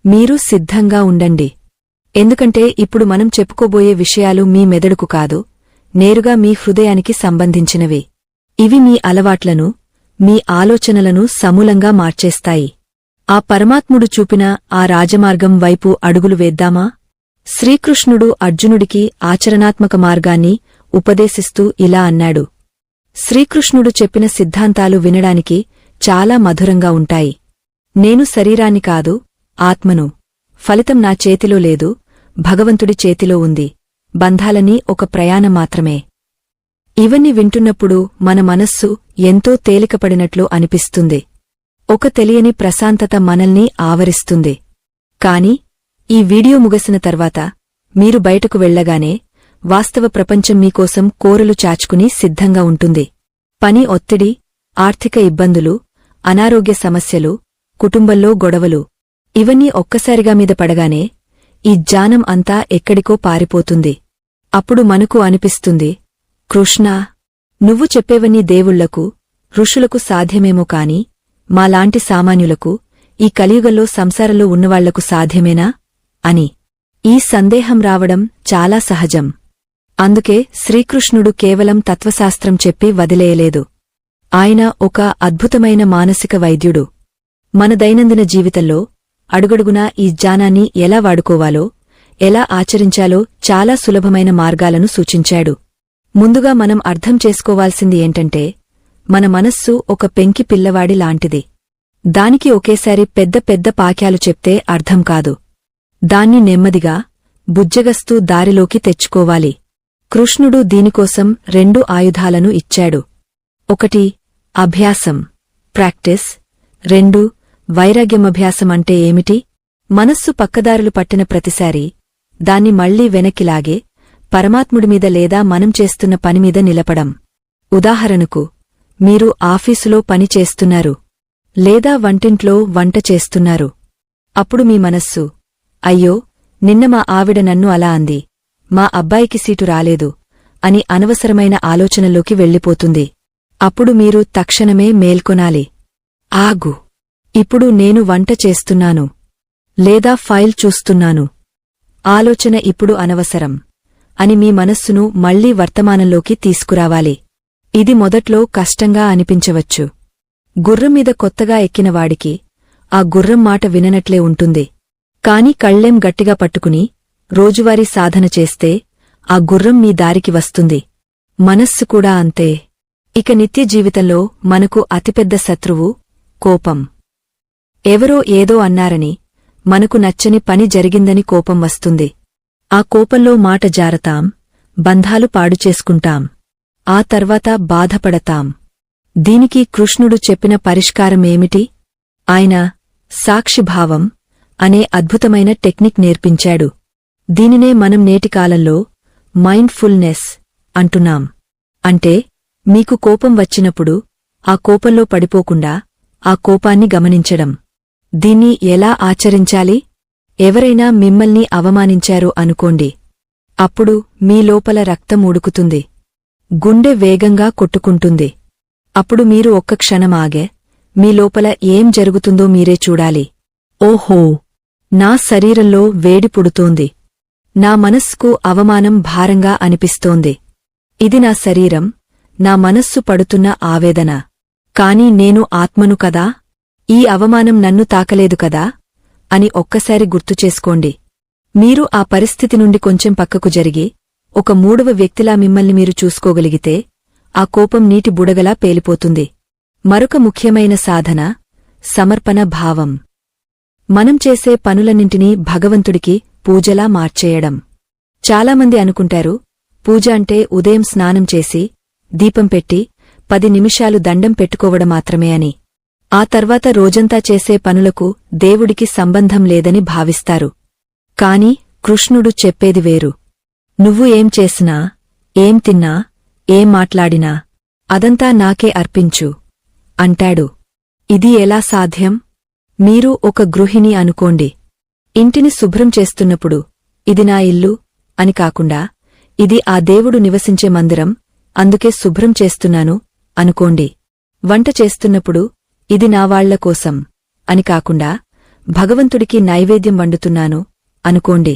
మీరు సిద్ధంగా ఉండండి. ఎందుకంటే ఇప్పుడు మనం చెప్పుకోబోయే విషయాలు మీ మెదడుకు కాదు, నేరుగా మీ హృదయానికి సంబంధించినవి. ఇవి మీ అలవాట్లను, మీ ఆలోచనలను సమూలంగా మార్చేస్తాయి. ఆ పరమాత్ముడు చూపిన ఆ రాజమార్గం వైపు అడుగులు వేద్దామా? శ్రీకృష్ణుడు అర్జునుడికి ఆచరణాత్మక మార్గాన్ని ఉపదేశిస్తూ ఇలా అన్నాడు. శ్రీకృష్ణుడు చెప్పిన సిద్ధాంతాలు వినడానికి చాలా మధురంగా ఉంటాయి. నేను శరీరాన్ని కాదు, ఆత్మను. ఫలితం నా చేతిలో లేదు, భగవంతుడి చేతిలో ఉంది. బంధాలని ఒక ప్రయాణం మాత్రమే. ఇవన్నీ వింటున్నప్పుడు మన మనస్సు ఎంతో తేలికపడినట్లు అనిపిస్తుంది. ఒక తెలియని ప్రశాంతత మనల్ని ఆవరిస్తుంది. కాని ఈ వీడియో ముగిసిన తర్వాత మీరు బయటకు వెళ్లగానే వాస్తవ ప్రపంచం మీకోసం కోరలు చాచుకుని సిద్ధంగా ఉంటుంది. పని ఒత్తిడి, ఆర్థిక ఇబ్బందులు, అనారోగ్య సమస్యలు, కుటుంబంలో గొడవలు, ఇవన్నీ ఒక్కసారిగా మీద పడగానే ఈ జ్ఞానం అంతా ఎక్కడికో పారిపోతుంది. అప్పుడు మనకు అనిపిస్తుంది, కృష్ణా, నువ్వు చెప్పేవన్నీ దేవుళ్లకు, ఋషులకు సాధ్యమేమో కాని మాలాంటి సామాన్యులకు, ఈ కలియుగంలో సంసారంలో ఉన్నవాళ్లకు సాధ్యమేనా అని. ఈ సందేహం రావడం చాలా సహజం. అందుకే శ్రీకృష్ణుడు కేవలం తత్వశాస్త్రం చెప్పి వదిలేయలేదు. ఆయన ఒక అద్భుతమైన మానసిక వైద్యుడు. మన దైనందిన జీవితంలో అడుగడుగునా ఈ జ్ఞానాన్ని ఎలా వాడుకోవాలో, ఎలా ఆచరించాలో చాలా సులభమైన మార్గాలను సూచించాడు. ముందుగా మనం అర్థం చేసుకోవాల్సింది ఏంటంటే మన మనస్సు ఒక పెంకి పిల్లవాడి లాంటిది. దానికి ఒకేసారి పెద్ద పెద్ద పాక్యాలు చెప్తే అర్థం కాదు. దాన్ని నెమ్మదిగా బుజ్జగస్తూ దారిలోకి తెచ్చుకోవాలి. కృష్ణుడు దీనికోసం 2 ఆయుధాలను ఇచ్చాడు. 1 అభ్యాసం ప్రాక్టీస్, 2 వైరాగ్యమభ్యాసం. అంటే ఏమిటి? మనస్సు పక్కదారులు పట్టిన ప్రతిసారీ దాన్ని మళ్లీ వెనక్కిలాగే పరమాత్ముడిమీద లేదా మనం చేస్తున్న పనిమీద నిలపడం. ఉదాహరణకు, మీరు ఆఫీసులో పని చేస్తున్నారు లేదా వంటింట్లో వంట చేస్తున్నారు. అప్పుడు మీ మనస్సు, అయ్యో, నిన్న మా ఆవిడ నన్ను అలా అంది, మా అబ్బాయికి సీటు రాలేదు అని అనవసరమైన ఆలోచనలోకి వెళ్ళిపోతుంది. అప్పుడు మీరు తక్షణమే మేల్కొనాలి. ఆగు, ఇప్పుడు నేను వంట చేస్తున్నాను లేదా ఫైల్ చూస్తున్నాను. ఆలోచన ఇప్పుడు అనవసరం అని మీ మనస్సును మళ్లీ వర్తమానంలోకి తీసుకురావాలి. ఇది మొదట్లో కష్టంగా అనిపించవచ్చు. గుర్రంమీద కొత్తగా ఎక్కినవాడికి ఆ గుర్రం మాట విననట్లే ఉంటుంది. కాని కళ్ళెం గట్టిగా పట్టుకుని రోజువారీ సాధన చేస్తే ఆ గుర్రం మీ దారికి వస్తుంది. మనస్సు కూడా అంతే. ఇక నిత్య జీవితంలో మనకు అతిపెద్ద శత్రువు కోపం. ఎవరో ఏదో అన్నారని, మనకు నచ్చని పని జరిగిందని కోపం వస్తుంది. ఆ కోపంలో మాట జారతాం, బంధాలు పాడుచేసుకుంటాం, ఆ తర్వాత బాధపడతాం. దీనికి కృష్ణుడు చెప్పిన పరిష్కారమేమిటి? ఆయన సాక్షిభావం అనే అద్భుతమైన టెక్నిక్ నేర్పించాడు. దీనినే మనం నేటికాలంలో మైండ్ఫుల్నెస్ అంటున్నాం. అంటే మీకు కోపం వచ్చినప్పుడు ఆ కోపంలో పడిపోకుండా ఆ కోపాన్ని గమనించడం. దీన్ని ఎలా ఆచరించాలి? ఎవరైనా మిమ్మల్ని అవమానించారు అనుకోండి. అప్పుడు మీ లోపల రక్తం ఉడుకుతుంది, గుండె వేగంగా కొట్టుకుంటుంది. అప్పుడు మీరు ఒక్క క్షణం ఆగే మీ లోపల ఏం జరుగుతుందో మీరే చూడాలి. ఓహో, నా శరీరంలో వేడి పుడుతోంది, నా మనస్సుకు అవమానం భారంగా అనిపిస్తోంది. ఇది నా శరీరం, నా మనస్సు పడుతున్న ఆవేదన. కాని నేను ఆత్మను కదా, ఈ అవమానం నన్ను తాకలేదు కదా అని ఒక్కసారి గుర్తుచేసుకోండి. మీరు ఆ పరిస్థితి నుండి కొంచెం పక్కకు జరిగి ఒక 3వ వ్యక్తిలా మిమ్మల్ని మీరు చూసుకోగలిగితే ఆ కోపం నీటి బుడగలా పేలిపోతుంది. మరొక ముఖ్యమైన సాధన సమర్పణ భావం. మనం చేసే పనులన్నింటినీ భగవంతుడికి పూజలా మార్చేయడం. చాలామంది అనుకుంటారు, పూజ అంటే ఉదయం స్నానం చేసి దీపం పెట్టి 10 నిమిషాలు దండం పెట్టుకోవడం మాత్రమే అని. ఆ తర్వాత రోజంతా చేసే పనులకు దేవుడికి సంబంధం లేదని భావిస్తారు. కాని కృష్ణుడు చెప్పేది వేరు. నువ్వు ఏం చేసినా, ఏం తిన్నా, ఏం మాట్లాడినా అదంతా నాకే అర్పించు అంటాడు. ఇది ఎలా సాధ్యం? మీరు ఒక గృహిణి అనుకోండి. ఇంటిని శుభ్రం చేస్తున్నప్పుడు ఇది నా ఇల్లు అని కాకుండా ఇది ఆ దేవుడు నివసించే మందిరం, అందుకే శుభ్రం చేస్తున్నాను అనుకోండి. వంట చేస్తున్నప్పుడు ఇది నా వాళ్ల కోసం అని కాకుండా భగవంతుడికి నైవేద్యం వండుతున్నాను అనుకోండి.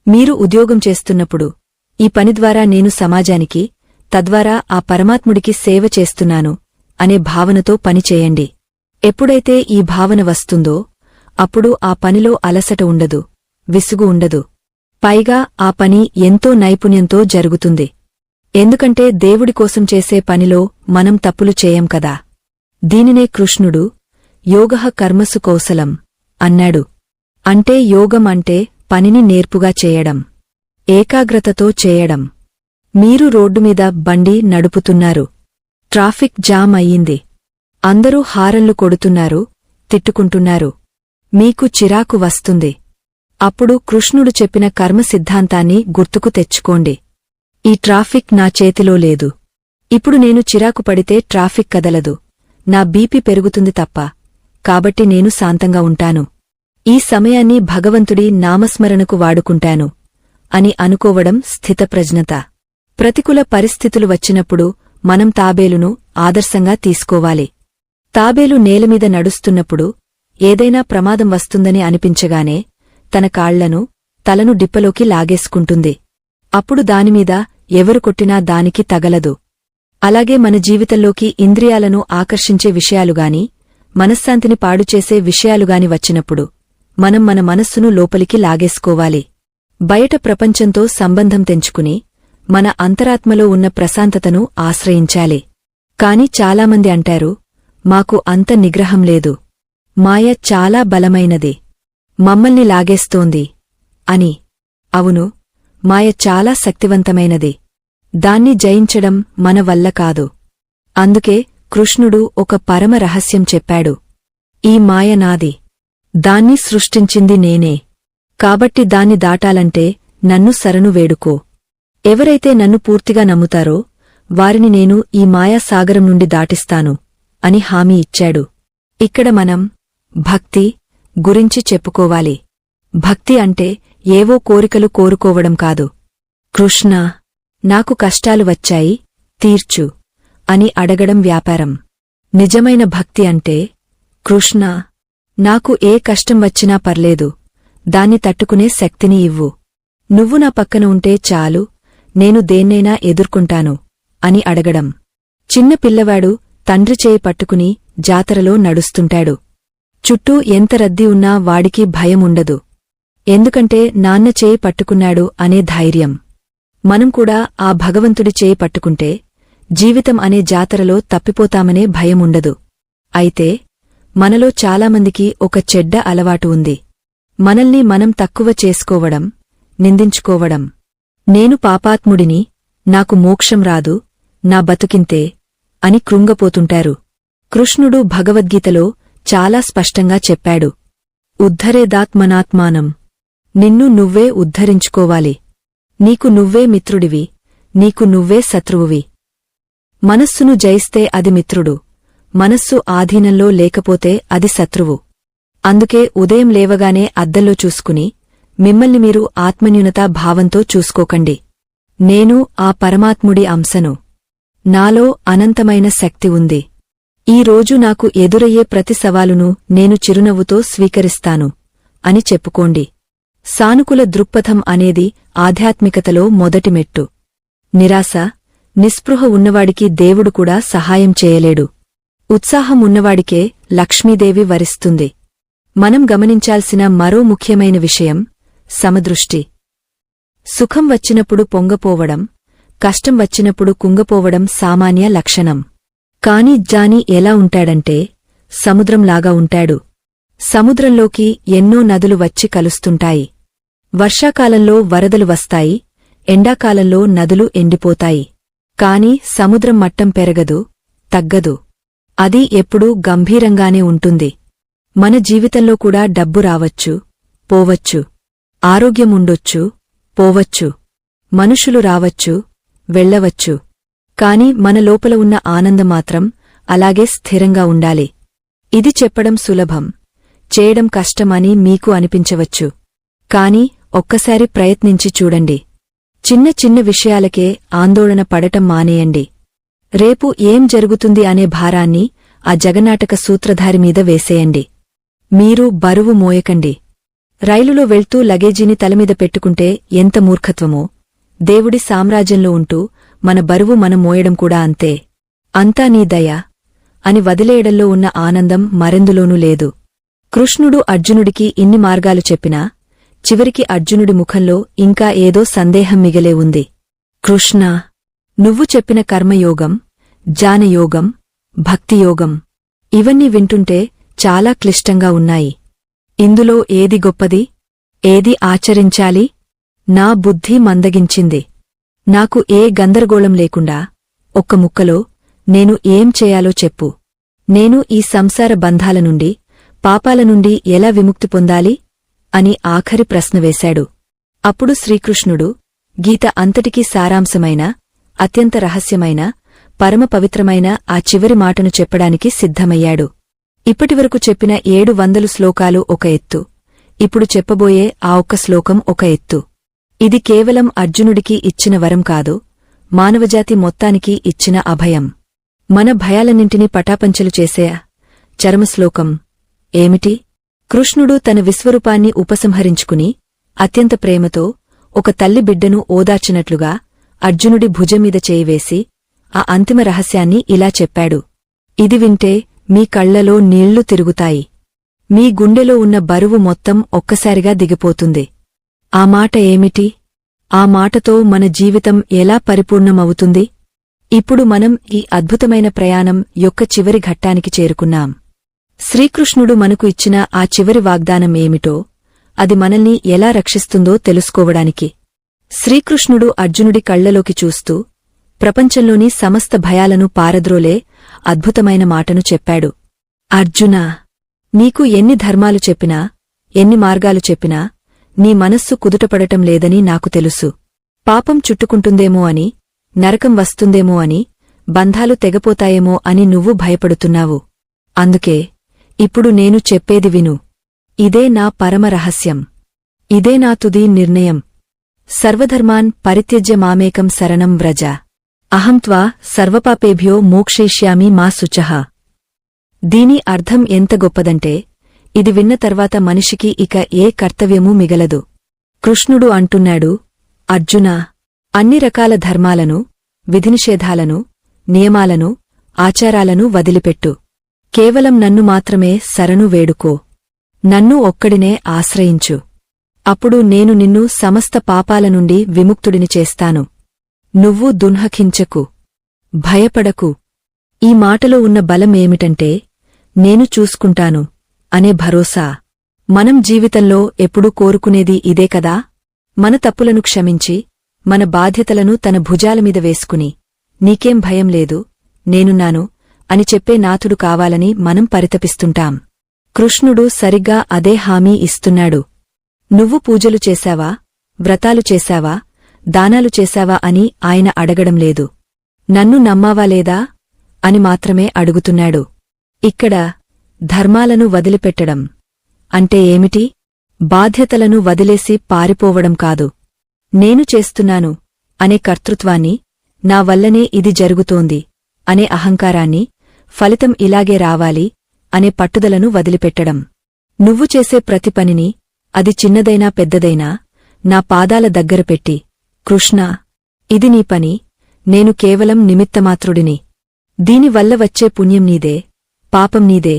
మీరు ఉద్యోగం చేస్తున్నప్పుడు ఈ పని ద్వారా నేను సమాజానికి, తద్వారా ఆ పరమాత్ముడికి సేవ చేస్తున్నాను అనే భావనతో పనిచేయండి. ఎప్పుడైతే ఈ భావన వస్తుందో అప్పుడు ఆ పనిలో అలసట ఉండదు, విసుగు ఉండదు. పైగా ఆ పని ఎంతో నైపుణ్యంతో జరుగుతుంది. ఎందుకంటే దేవుడి కోసం చేసే పనిలో మనం తప్పులు చేయం కదా. దీనినే కృష్ణుడు యోగః కర్మసు కౌశలం అన్నాడు. అంటే యోగం అంటే పనిని నేర్పుగా చేయడం, ఏకాగ్రతతో చేయడం. మీరు రోడ్డుమీద బండి నడుపుతున్నారు. ట్రాఫిక్ జామ్ అయ్యింది. అందరూ హారన్లు కొడుతున్నారు, తిట్టుకుంటున్నారు. మీకు చిరాకు వస్తుంది. అప్పుడు కృష్ణుడు చెప్పిన కర్మ సిద్ధాంతాన్ని గుర్తుకు తెచ్చుకోండి. ఈ ట్రాఫిక్ నా చేతిలో లేదు. ఇప్పుడు నేను చిరాకు పడితే ట్రాఫిక్ కదలదు, నా బీపీ పెరుగుతుంది తప్ప. కాబట్టి నేను శాంతంగా ఉంటాను. ఈ సమయాన్ని భగవంతుడి నామస్మరణకు వాడుకుంటాను అని అనుకోవడం స్థితప్రజ్ఞత. ప్రతికూల పరిస్థితులు వచ్చినప్పుడు మనం తాబేలును ఆదర్శంగా తీసుకోవాలి. తాబేలు నేలమీద నడుస్తున్నప్పుడు ఏదైనా ప్రమాదం వస్తుందని అనిపించగానే తన కాళ్లను, తలను డిప్పలోకి లాగేసుకుంటుంది. అప్పుడు దానిమీద ఎవరు కొట్టినా దానికి తగలదు. అలాగే మన జీవితంలోకి ఇంద్రియాలను ఆకర్షించే విషయాలుగాని, మనశ్శాంతిని పాడుచేసే విషయాలుగాని వచ్చినప్పుడు మనం మన మనస్సును లోపలికి లాగేసుకోవాలి. బయట ప్రపంచంతో సంబంధం తెంచుకుని మన అంతరాత్మలో ఉన్న ప్రశాంతతను ఆశ్రయించాలి. కాని చాలామంది అంటారు, మాకు అంత నిగ్రహం లేదు, మాయ చాలా బలమైనది, మమ్మల్ని లాగేస్తోంది అని. అవును, మాయ చాలా శక్తివంతమైనది. దాన్ని జయించడం మన వల్ల కాదు. అందుకే కృష్ణుడు ఒక పరమ రహస్యం చెప్పాడు. ఈ మాయ నాది, దాన్ని సృష్టించింది నేనే. కాబట్టి దాన్ని దాటాలంటే నన్ను శరణు వేడుకో. ఎవరైతే నన్ను పూర్తిగా నమ్ముతారో వారిని నేను ఈ మాయాసాగరం నుండి దాటిస్తాను అని హామీ ఇచ్చాడు. ఇక్కడ మనం భక్తి గురించి చెప్పుకోవాలి. భక్తి అంటే ఏవో కోరికలు కోరుకోవడం కాదు. కృష్ణా, నాకు కష్టాలు వచ్చాయి, తీర్చు అని అడగడం వ్యాపారం. నిజమైన భక్తి అంటే, కృష్ణా, నాకు ఏ కష్టం వచ్చినా పర్లేదు, దాన్ని తట్టుకునే శక్తిని ఇవ్వు. నువ్వు నా పక్కన ఉంటే చాలు, నేను దేన్నైనా ఎదుర్కొంటాను అని అడగడం. చిన్న పిల్లవాడు తండ్రి చేయి పట్టుకుని జాతరలో నడుస్తుంటాడు. చుట్టూ ఎంత రద్దీ ఉన్నా వాడికి భయముండదు. ఎందుకంటే నాన్న చేయి పట్టుకున్నాడు అనే ధైర్యం. మనం కూడా ఆ భగవంతుడి చేయి పట్టుకుంటే జీవితం అనే జాతరలో తప్పిపోతామనే భయముండదు. అయితే మనలో చాలామందికి ఒక చెడ్డ అలవాటు ఉంది. మనల్ని మనం తక్కువ చేసుకోవడం, నిందించుకోవడం. నేను పాపాత్ముడిని, నాకు మోక్షం రాదు, నా బతుకింతే అని కృంగపోతుంటారు. కృష్ణుడు భగవద్గీతలో చాలా స్పష్టంగా చెప్పాడు, ఉద్ధరేదాత్మనాత్మానం. నిన్ను నువ్వే ఉద్ధరించుకోవాలి. నీకు నువ్వే మిత్రుడివి, నీకు నువ్వే శత్రువువి. మనస్సును జయిస్తే అది మిత్రుడు, మనస్సు ఆధీనంలో లేకపోతే అది శత్రువు. అందుకే ఉదయం లేవగానే అద్దంలో చూసుకుని మిమ్మల్ని మీరు ఆత్మన్యూనతా భావంతో చూసుకోకండి. నేను ఆ పరమాత్ముడి అంశను. నాలో అనంతమైన శక్తి ఉంది. ఈ రోజు నాకు ఎదురయ్యే ప్రతి సవాలును నేను చిరునవ్వుతో స్వీకరిస్తాను అని చెప్పుకోండి. సానుకూల దృక్పథం అనేది ఆధ్యాత్మికతలో మొదటి మెట్టు. నిరాశ, నిస్పృహ ఉన్నవాడికి దేవుడు కూడా సహాయం చేయలేడు. ఉత్సాహం ఉన్నవాడికే లక్ష్మీదేవి వరిస్తుంది. మనం గమనించాల్సిన మరో ముఖ్యమైన విషయం సమదృష్టి. సుఖం వచ్చినప్పుడు పొంగపోవడం, కష్టం వచ్చినప్పుడు కుంగపోవడం సామాన్య లక్షణం. కాని జ్ఞాని ఎలా ఉంటాడంటే సముద్రంలాగా ఉంటాడు. సముద్రంలోకి ఎన్నో నదులు వచ్చి కలుస్తుంటాయి. వర్షాకాలంలో వరదలు వస్తాయి, ఎండాకాలంలో నదులు ఎండిపోతాయి. కాని సముద్రం మట్టం పెరగదు, తగ్గదు. అది ఎప్పుడూ గంభీరంగానే ఉంటుంది. మన జీవితంలో కూడా డబ్బు రావచ్చు, పోవచ్చు. ఆరోగ్యముండొచ్చు, పోవచ్చు. మనుషులు రావచ్చు, వెళ్ళవచ్చు. కాని మన లోపల ఉన్న ఆనందం మాత్రం అలాగే స్థిరంగా ఉండాలి. ఇది చెప్పడం సులభం, చేయడం కష్టమని మీకు అనిపించవచ్చు. కాని ఒక్కసారి ప్రయత్నించి చూడండి. చిన్న చిన్న విషయాలకే ఆందోళన పడటం మానేయండి. రేపు ఏం జరుగుతుంది అనే భారాన్ని ఆ జగన్నాటక సూత్రధారి మీద వేసేయండి. మీరు బరువు మోయకండి. రైలులో వెళ్తూ లగేజీని తలమీద పెట్టుకుంటే ఎంత మూర్ఖత్వమో, దేవుడి సామ్రాజ్యంలో ఉంటూ మన బరువు మనం మోయడం కూడా అంతే. అంతా నీ దయ అని వదిలేయడంలో ఉన్న ఆనందం మరెందులోనూ లేదు. కృష్ణుడు అర్జునుడికి ఇన్ని మార్గాలు చెప్పినా చివరికి అర్జునుడి ముఖంలో ఇంకా ఏదో సందేహం మిగిలే ఉంది. కృష్ణా, నువ్వు చెప్పిన కర్మయోగం, జ్ఞానయోగం, భక్తియోగం ఇవన్నీ వింటుంటే చాలా క్లిష్టంగా ఉన్నాయి. ఇందులో ఏది గొప్పది? ఏది ఆచరించాలి? నా బుద్ధి మందగించింది. నాకు ఏ గందరగోళం లేకుండా ఒక్క ముక్కలో నేను ఏం చేయాలో చెప్పు. నేను ఈ సంసార బంధాల నుండి, పాపాల నుండి ఎలా విముక్తి పొందాలి అని ఆఖరి ప్రశ్న వేశాడు. అప్పుడు శ్రీకృష్ణుడు గీత అంతటికీ సారాంశమైన, అత్యంత రహస్యమైన, పరమ పవిత్రమైన ఆ చివరి మాటను చెప్పడానికి సిద్ధమయ్యాడు. ఇప్పటివరకు చెప్పిన 700 శ్లోకాలు ఒక ఎత్తు, ఇప్పుడు చెప్పబోయే ఆ ఒక్క శ్లోకం ఒక ఎత్తు. ఇది కేవలం అర్జునుడికి ఇచ్చిన వరం కాదు, మానవజాతి మొత్తానికి ఇచ్చిన అభయం. మన భయాలన్నింటినీ పటాపంచలు చేసే చరమశ్లోకం ఏమిటి? కృష్ణుడు తన విశ్వరూపాన్ని ఉపసంహరించుకుని అత్యంత ప్రేమతో ఒక తల్లి బిడ్డను ఓదార్చినట్లుగా అర్జునుడి భుజంమీద చేయివేసి ఆ అంతిమ రహస్యాన్ని ఇలా చెప్పాడు. ఇది వింటే మీ కళ్లలో నీళ్లు తిరుగుతాయి. మీ గుండెలో ఉన్న బరువు మొత్తం ఒక్కసారిగా దిగిపోతుంది. ఆ మాట ఏమిటి? ఆ మాటతో మన జీవితం ఎలా పరిపూర్ణమవుతుంది? ఇప్పుడు మనం ఈ అద్భుతమైన ప్రయాణం యొక్క చివరి ఘట్టానికి చేరుకున్నాం. శ్రీకృష్ణుడు మనకు ఇచ్చిన ఆ చివరి వాగ్దానం ఏమిటో, అది మనల్ని ఎలా రక్షిస్తుందో తెలుసుకోవడానికి శ్రీకృష్ణుడు అర్జునుడి కళ్లలోకి చూస్తూ ప్రపంచంలోని సమస్త భయాలను పారద్రోలే అద్భుతమైన మాటను చెప్పాడు. అర్జునా, నీకు ఎన్ని ధర్మాలు చెప్పినా, ఎన్ని మార్గాలు చెప్పినా నీ మనస్సు కుదుటపడటం లేదని నాకు తెలుసు. పాపం చుట్టుకుంటుందేమో అని, నరకం వస్తుందేమో అని, బంధాలు తెగపోతాయేమో అని నువ్వు భయపడుతున్నావు. అందుకే ఇప్పుడు నేను చెప్పేది విను. ఇదే నా పరమ రహస్యం. ఇదే నా తుది నిర్ణయం. సర్వధర్మాన్ పరిత్యజ్య మామేకం శరణం వ్రజ. అహం త్వా సర్వపాపేభ్యో మోక్షయిష్యామి మా శుచః. దీని అర్థం ఎంత గొప్పదంటే, ఇది విన్న తర్వాత మనిషికి ఇక ఏ కర్తవ్యమూ మిగలదు. కృష్ణుడు అంటున్నాడు, అర్జునా, అన్ని రకాల ధర్మాలను, విధినిషేధాలను, నియమాలను, ఆచారాలను వదిలిపెట్టు. కేవలం నన్ను మాత్రమే శరణు వేడుకో. నన్ను ఒక్కడినే ఆశ్రయించు. అప్పుడు నేను నిన్ను సమస్త పాపాల నుండి విముక్తుడిని చేస్తాను. నువ్వు దున్హకించకు, భయపడకు. ఈ మాటలో ఉన్న బలం ఏమిటంటే, నేను చూసుకుంటాను అనే భరోసా. మనం జీవితంలో ఎప్పుడూ కోరుకునేది ఇదే కదా. మన తప్పులను క్షమించి, మన బాధ్యతలను తన భుజాలమీద వేసుకుని, నీకేం భయం లేదు, నేనున్నాను అని చెప్పే నాథుడు కావాలని మనం పరితపిస్తుంటాం. కృష్ణుడు సరిగ్గా అదే హామీ ఇస్తున్నాడు. నువ్వు పూజలు చేశావా, వ్రతాలు చేశావా, దానాలు చేశావా అని ఆయన అడగడం లేదు. నన్ను నమ్మావా లేదా అని మాత్రమే అడుగుతున్నాడు. ఇక్కడ ధర్మాలను వదిలిపెట్టడం అంటే ఏమిటి? బాధ్యతలను వదిలేసి పారిపోవడం కాదు. నేను చేస్తున్నాను అనే కర్తృత్వాన్ని, నా వల్లనే ఇది జరుగుతోంది అనే అహంకారాన్ని, ఫలితం ఇలాగే రావాలి అనే పట్టుదలను వదిలిపెట్టడం. నువ్వు చేసే ప్రతి పనిని, అది చిన్నదైనా పెద్దదైనా, నా పాదాల దగ్గర పెట్టి, కృష్ణా, ఇది నీ పని, నేను కేవలం నిమిత్తమాత్రుడిని. దీనివల్ల వచ్చే పుణ్యం నీదే, పాపం నీదే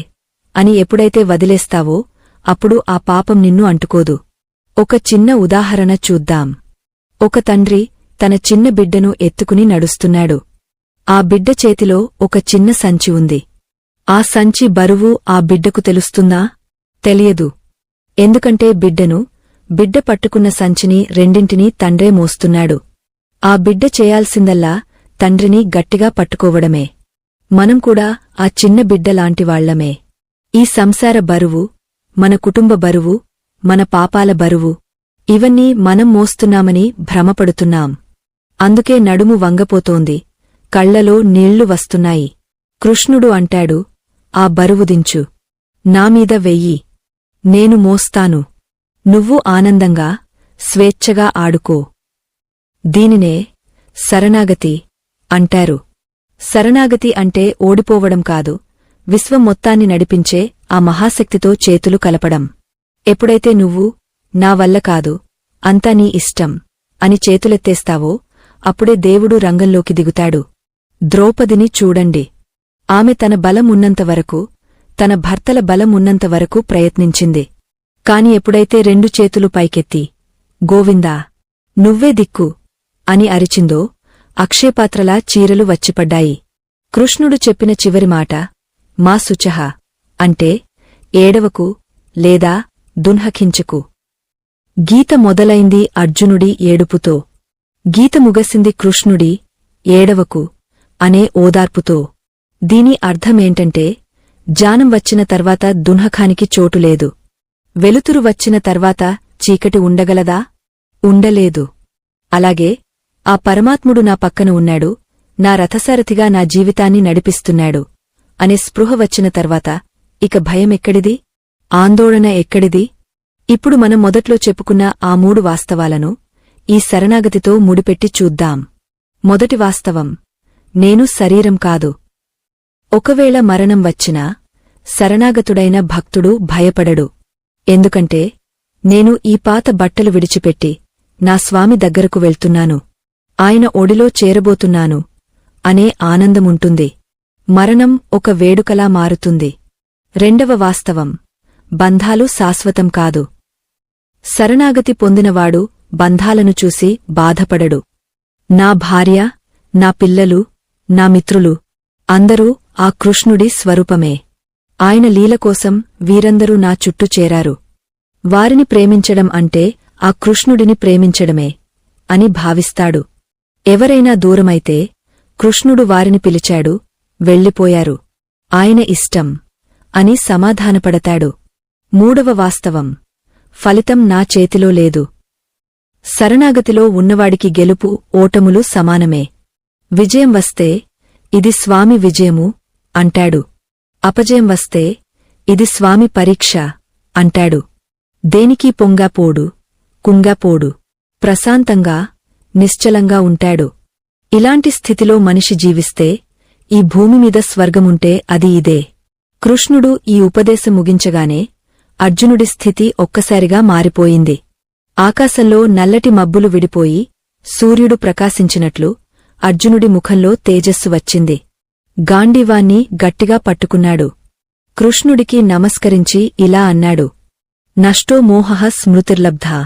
అని ఎప్పుడైతే వదిలేస్తావో అప్పుడు ఆ పాపం నిన్ను అంటుకోదు. ఒక చిన్న ఉదాహరణ చూద్దాం. ఒక తండ్రి తన చిన్న బిడ్డను ఎత్తుకుని నడుస్తున్నాడు. ఆ బిడ్డ చేతిలో ఒక చిన్న సంచి ఉంది. ఆ సంచి బరువు ఆ బిడ్డకు తెలుస్తుందా? తెలియదు. ఎందుకంటే బిడ్డ పట్టుకున్న సంచిని రెండింటినీ తండ్రే మోస్తున్నాడు. ఆ బిడ్డ చేయాల్సిందల్లా తండ్రిని గట్టిగా పట్టుకోవడమే. మనం కూడా ఆ చిన్న బిడ్డలాంటివాళ్లమే. ఈ సంసార బరువు, మన కుటుంబ బరువు, మన పాపాల బరువు, ఇవన్నీ మనం మోస్తున్నామని భ్రమపడుతున్నాం. అందుకే నడుము వంగపోతోంది, కళ్లలో నీళ్లు వస్తున్నాయి. కృష్ణుడు అంటాడు, ఆ బరువు దించు, నామీద వెయ్యి, నేను మోస్తాను. నువ్వు ఆనందంగా, స్వేచ్ఛగా ఆడుకో. దీనినే శరణాగతి అంటారు. శరణాగతి అంటే ఓడిపోవడం కాదు, విశ్వం మొత్తాన్ని నడిపించే ఆ మహాశక్తితో చేతులు కలపడం. ఎప్పుడైతే నువ్వు, నా వల్ల కాదు, అంతా నీ ఇష్టం అని చేతులెత్తేస్తావో అప్పుడే దేవుడు రంగంలోకి దిగుతాడు. ద్రౌపదిని చూడండి. ఆమె తన బలం ఉన్నంతవరకు, తన భర్తల బలం ఉన్నంతవరకు ప్రయత్నించింది. కాని ఎప్పుడైతే రెండు చేతులు పైకెత్తి, గోవిందా, నువ్వే దిక్కు అని అరిచిందో అక్షయపాత్రలా చీరలు వచ్చిపడ్డాయి. కృష్ణుడు చెప్పిన చివరి మాట, మా శుచః అంటే ఏడవకు లేదా దున్హకించకు. గీత మొదలైంది అర్జునుడి ఏడుపుతో. గీత ముగసింది కృష్ణుడి ఏడవకు అనే ఓదార్పుతో. దీని అర్థమేంటంటే, జానం వచ్చిన తర్వాత దున్హకానికి చోటులేదు. వెలుతురు వచ్చిన తర్వాత చీకటి ఉండగలదా? ఉండలేదు. అలాగే ఆ పరమాత్ముడు నా పక్కన ఉన్నాడు, నా రథసారథిగా నా జీవితాన్ని నడిపిస్తున్నాడు అనే స్పృహ వచ్చిన తర్వాత ఇక భయమెక్కడిది? ఆందోళన ఎక్కడిది? ఇప్పుడు మనం మొదట్లో చెప్పుకున్న ఆ 3 వాస్తవాలను ఈ శరణాగతితో ముడిపెట్టి చూద్దాం. మొదటి వాస్తవం, నేను శరీరం కాదు. ఒకవేళ మరణం వచ్చినా శరణాగతుడైన భక్తుడు భయపడడు. ఎందుకంటే నేను ఈ పాత బట్టలు విడిచిపెట్టి నా స్వామి దగ్గరకు వెళ్తున్నాను, ఆయన ఒడిలో చేరబోతున్నాను అనే ఆనందముంటుంది. మరణం ఒక వేడుకలా మారుతుంది. రెండవ వాస్తవం, బంధాలు శాశ్వతం కాదు. శరణాగతి పొందినవాడు బంధాలను చూసి బాధపడడు. నా భార్య, నా పిల్లలు, నా మిత్రులు అందరూ ఆ కృష్ణుడి స్వరూపమే. ఆయన లీలకోసం వీరందరూ నా చుట్టూ చేరారు. వారిని ప్రేమించడం అంటే ఆ కృష్ణుడిని ప్రేమించడమే అని భావిస్తాడు. ఎవరైనా దూరమైతే కృష్ణుడు వారిని పిలిచాడు, వెళ్ళిపోయారు. ఆయన ఇష్టం అని సమాధానపడతాడు. మూడవ వాస్తవం, ఫలితం నా చేతిలో లేదు. శరణాగతిలో ఉన్నవాడికి గెలుపు, ఓటములు సమానమే. విజయం వస్తే ఇది స్వామి విజయము అంటాడు. అపజయం వస్తే ఇది స్వామి పరీక్ష అంటాడు. దేనికీ పొంగాపోడు, కుంగాపోడు. ప్రశాంతంగా, నిశ్చలంగా ఉంటాడు. ఇలాంటి స్థితిలో మనిషి జీవిస్తే ఈ భూమిమీద స్వర్గముంటే అది ఇదే. కృష్ణుడు ఈ ఉపదేశం ముగించగానే అర్జునుడి స్థితి ఒక్కసారిగా మారిపోయింది. ఆకాశంలో నల్లటి మబ్బులు విడిపోయి సూర్యుడు ప్రకాశించినట్లు అర్జునుడి ముఖంలో తేజస్సు వచ్చింది. గాండీవాన్ని గట్టిగా పట్టుకున్నాడు. కృష్ణుడికి నమస్కరించి ఇలా అన్నాడు, నష్టో మోహః స్మృతిర్లబ్ధా.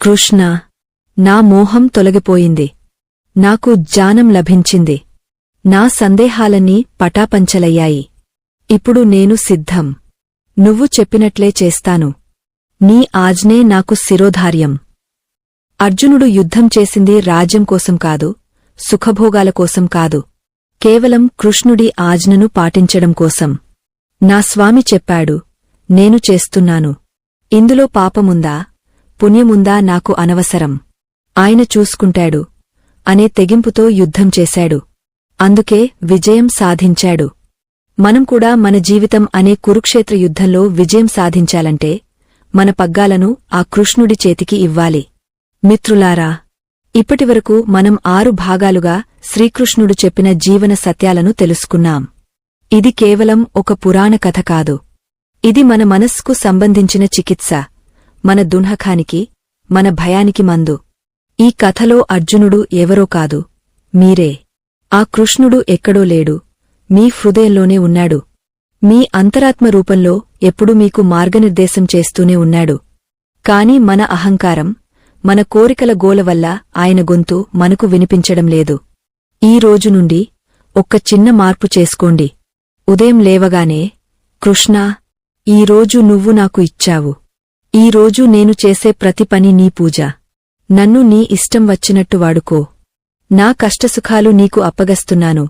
కృష్ణా, నా మోహం తొలగిపోయింది. నాకు జ్ఞానం లభించింది. నా సందేహాలన్నీ పటాపంచలయ్యాయి. ఇప్పుడు నేను సిద్ధం. నువ్వు చెప్పినట్లే చేస్తాను. నీ ఆజ్ఞే నాకు శిరోధార్యం. అర్జునుడు యుద్ధం చేసింది రాజ్యం కోసం కాదు, సుఖభోగాల కోసం కాదు. కేవలం కృష్ణుడి ఆజ్ఞను పాటించడం కోసం. నా స్వామి చెప్పాడు, నేను చేస్తున్నాను. ఇందులో పాపముందా, పుణ్యముందా నాకు అనవసరం. ఆయన చూసుకుంటాడు అనే తెగింపుతో యుద్ధం చేశాడు. అందుకే విజయం సాధించాడు. మనం కూడా మన జీవితం అనే కురుక్షేత్ర యుద్ధంలో విజయం సాధించాలంటే మన పగ్గాలను ఆ కృష్ణుడి చేతికి ఇవ్వాలి. మిత్రులారా, ఇప్పటివరకు మనం 6 భాగాలుగా శ్రీకృష్ణుడు చెప్పిన జీవన సత్యాలను తెలుసుకున్నాం. ఇది కేవలం ఒక పురాణ కథ కాదు. ఇది మన మనస్సుకు సంబంధించిన చికిత్స, మన దున్హకానికి, మన భయానికి మందు. ఈ కథలో అర్జునుడు ఎవరో కాదు, మీరే. ఆ కృష్ణుడు ఎక్కడో లేడు, మీ హృదయంలోనే ఉన్నాడు. మీ అంతరాత్మ రూపంలో ఎప్పుడూ మీకు మార్గనిర్దేశం చేస్తూనే ఉన్నాడు. కాని మన అహంకారం, మన కోరికల గోల వల్ల ఆయన గొంతు మనకు వినిపించడం లేదు. ఈ రోజు నుండి ఒక్క చిన్న మార్పు చేసుకోండి. ఉదయం లేవగానే, కృష్ణా, ఈరోజు నువ్వు నాకు ఇచ్చావు. ఈరోజు నేను చేసే ప్రతి పని నీ పూజ. నన్ను నీ ఇష్టం వచ్చినట్టు వాడుకో. నా కష్టసుఖాలు నీకు అప్పగస్తున్నాను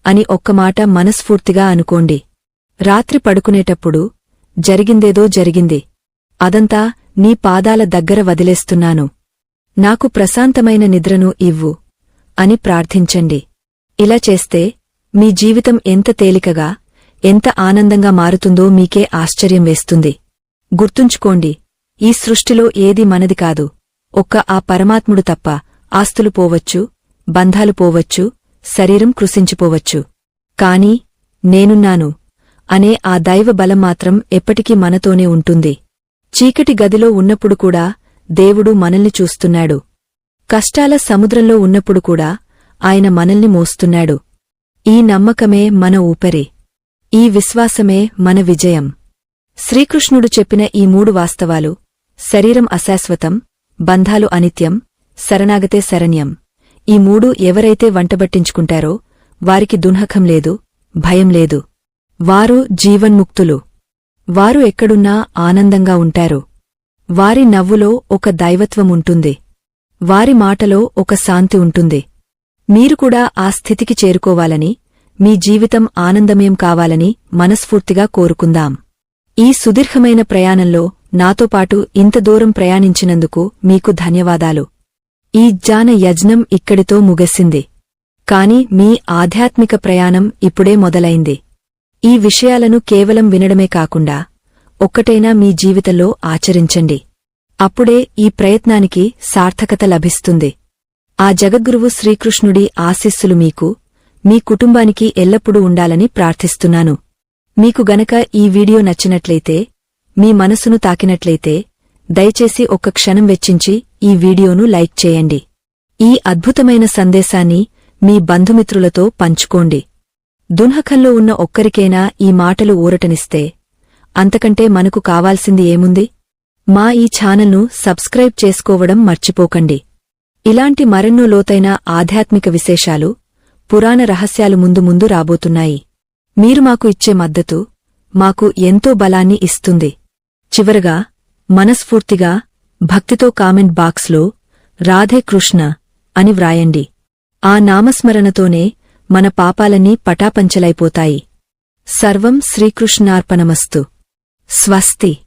అని ఒక్క మాట మనస్ఫూర్తిగా అనుకోండి. రాత్రి పడుకునేటప్పుడు, జరిగిందేదో జరిగింది. అదంతా నీ పాదాల దగ్గర వదిలేస్తున్నాను. నాకు ప్రశాంతమైన నిద్రను ఇవ్వు అని ప్రార్థించండి. ఇలా చేస్తే మీ జీవితం ఎంత తేలికగా, ఎంత ఆనందంగా మారుతుందో మీకే ఆశ్చర్యం వేస్తుంది. గుర్తుంచుకోండి, ఈ సృష్టిలో ఏది మనది కాదు. ఒక్క ఆ పరమాత్ముడు తప్ప. ఆస్తులు పోవచ్చు, బంధాలు పోవచ్చు, శరీరం కృశించిపోవచ్చు. కాని నేనున్నాను అనే ఆ దైవ బలం మాత్రం ఎప్పటికీ మనతోనే ఉంటుంది. చీకటి గదిలో ఉన్నప్పుడు కూడా దేవుడు మనల్ని చూస్తున్నాడు. కష్టాల సముద్రంలో ఉన్నప్పుడు కూడా ఆయన మనల్ని మోస్తున్నాడు. ఈ నమ్మకమే మన ఊపిరి. ఈ విశ్వాసమే మన విజయం. శ్రీకృష్ణుడు చెప్పిన ఈ 3 వాస్తవాలు, శరీరం అశాశ్వతం, బంధాలు అనిత్యం, శరణాగతే శరణ్యం. ఈ 3 ఎవరైతే వంటబట్టించుకుంటారో వారికి దున్హకం లేదు, భయం లేదు. వారు జీవన్ముక్తులు. వారు ఎక్కడున్నా ఆనందంగా ఉంటారు. వారి నవ్వులో ఒక దైవత్వముంటుంది. వారి మాటలో ఒక శాంతి ఉంటుంది. మీరు కూడా ఆ స్థితికి చేరుకోవాలని, మీ జీవితం ఆనందమయం కావాలని మనస్ఫూర్తిగా కోరుకుందాం. ఈ సుదీర్ఘమైన ప్రయాణంలో నాతో పాటు ఇంత దూరం ప్రయాణించినందుకు మీకు ధన్యవాదాలు. ఈ జ్ఞాన యజ్ఞం ఇక్కడితో ముగిసింది. కాని మీ ఆధ్యాత్మిక ప్రయాణం ఇప్పుడే మొదలైంది. ఈ విషయాలను కేవలం వినడమే కాకుండా ఒక్కటైనా మీ జీవితంలో ఆచరించండి. అప్పుడే ఈ ప్రయత్నానికి సార్థకత లభిస్తుంది. ఆ జగద్గురువు శ్రీకృష్ణుడి ఆశీస్సులు మీకు, మీ కుటుంబానికి ఎల్లప్పుడూ ఉండాలని ప్రార్థిస్తున్నాను. మీకు గనక ఈ వీడియో నచ్చినట్లయితే, మీ మనసును తాకినట్లయితే, దయచేసి ఒక్క క్షణం వెచ్చించి ఈ వీడియోను లైక్ చేయండి. ఈ అద్భుతమైన సందేశాన్ని మీ బంధుమిత్రులతో పంచుకోండి. దున్హకంలో ఉన్న ఒక్కరికైనా ఈ మాటలు ఊరటనిస్తే అంతకంటే మనకు కావాల్సింది ఏముంది? మా ఈ ఛానల్ను సబ్స్క్రైబ్ చేసుకోవడం మర్చిపోకండి. ఇలాంటి మరెన్నో లోతైన ఆధ్యాత్మిక విశేషాలు, పురాణ రహస్యాలు ముందు ముందు రాబోతున్నాయి. మీరు మాకు ఇచ్చే మద్దతు మాకు ఎంతో బలాన్ని ఇస్తుంది. చివరగా మనస్ఫూర్తిగా భక్తితో కామెంట్ బాక్స్లో రాధే కృష్ణ అని వ్రాయండి. ఆ నామస్మరణతోనే మన పాపాలన్నీ పటాపంచలైపోతాయి. సర్వం శ్రీకృష్ణార్పణమస్తు. స్వస్తి.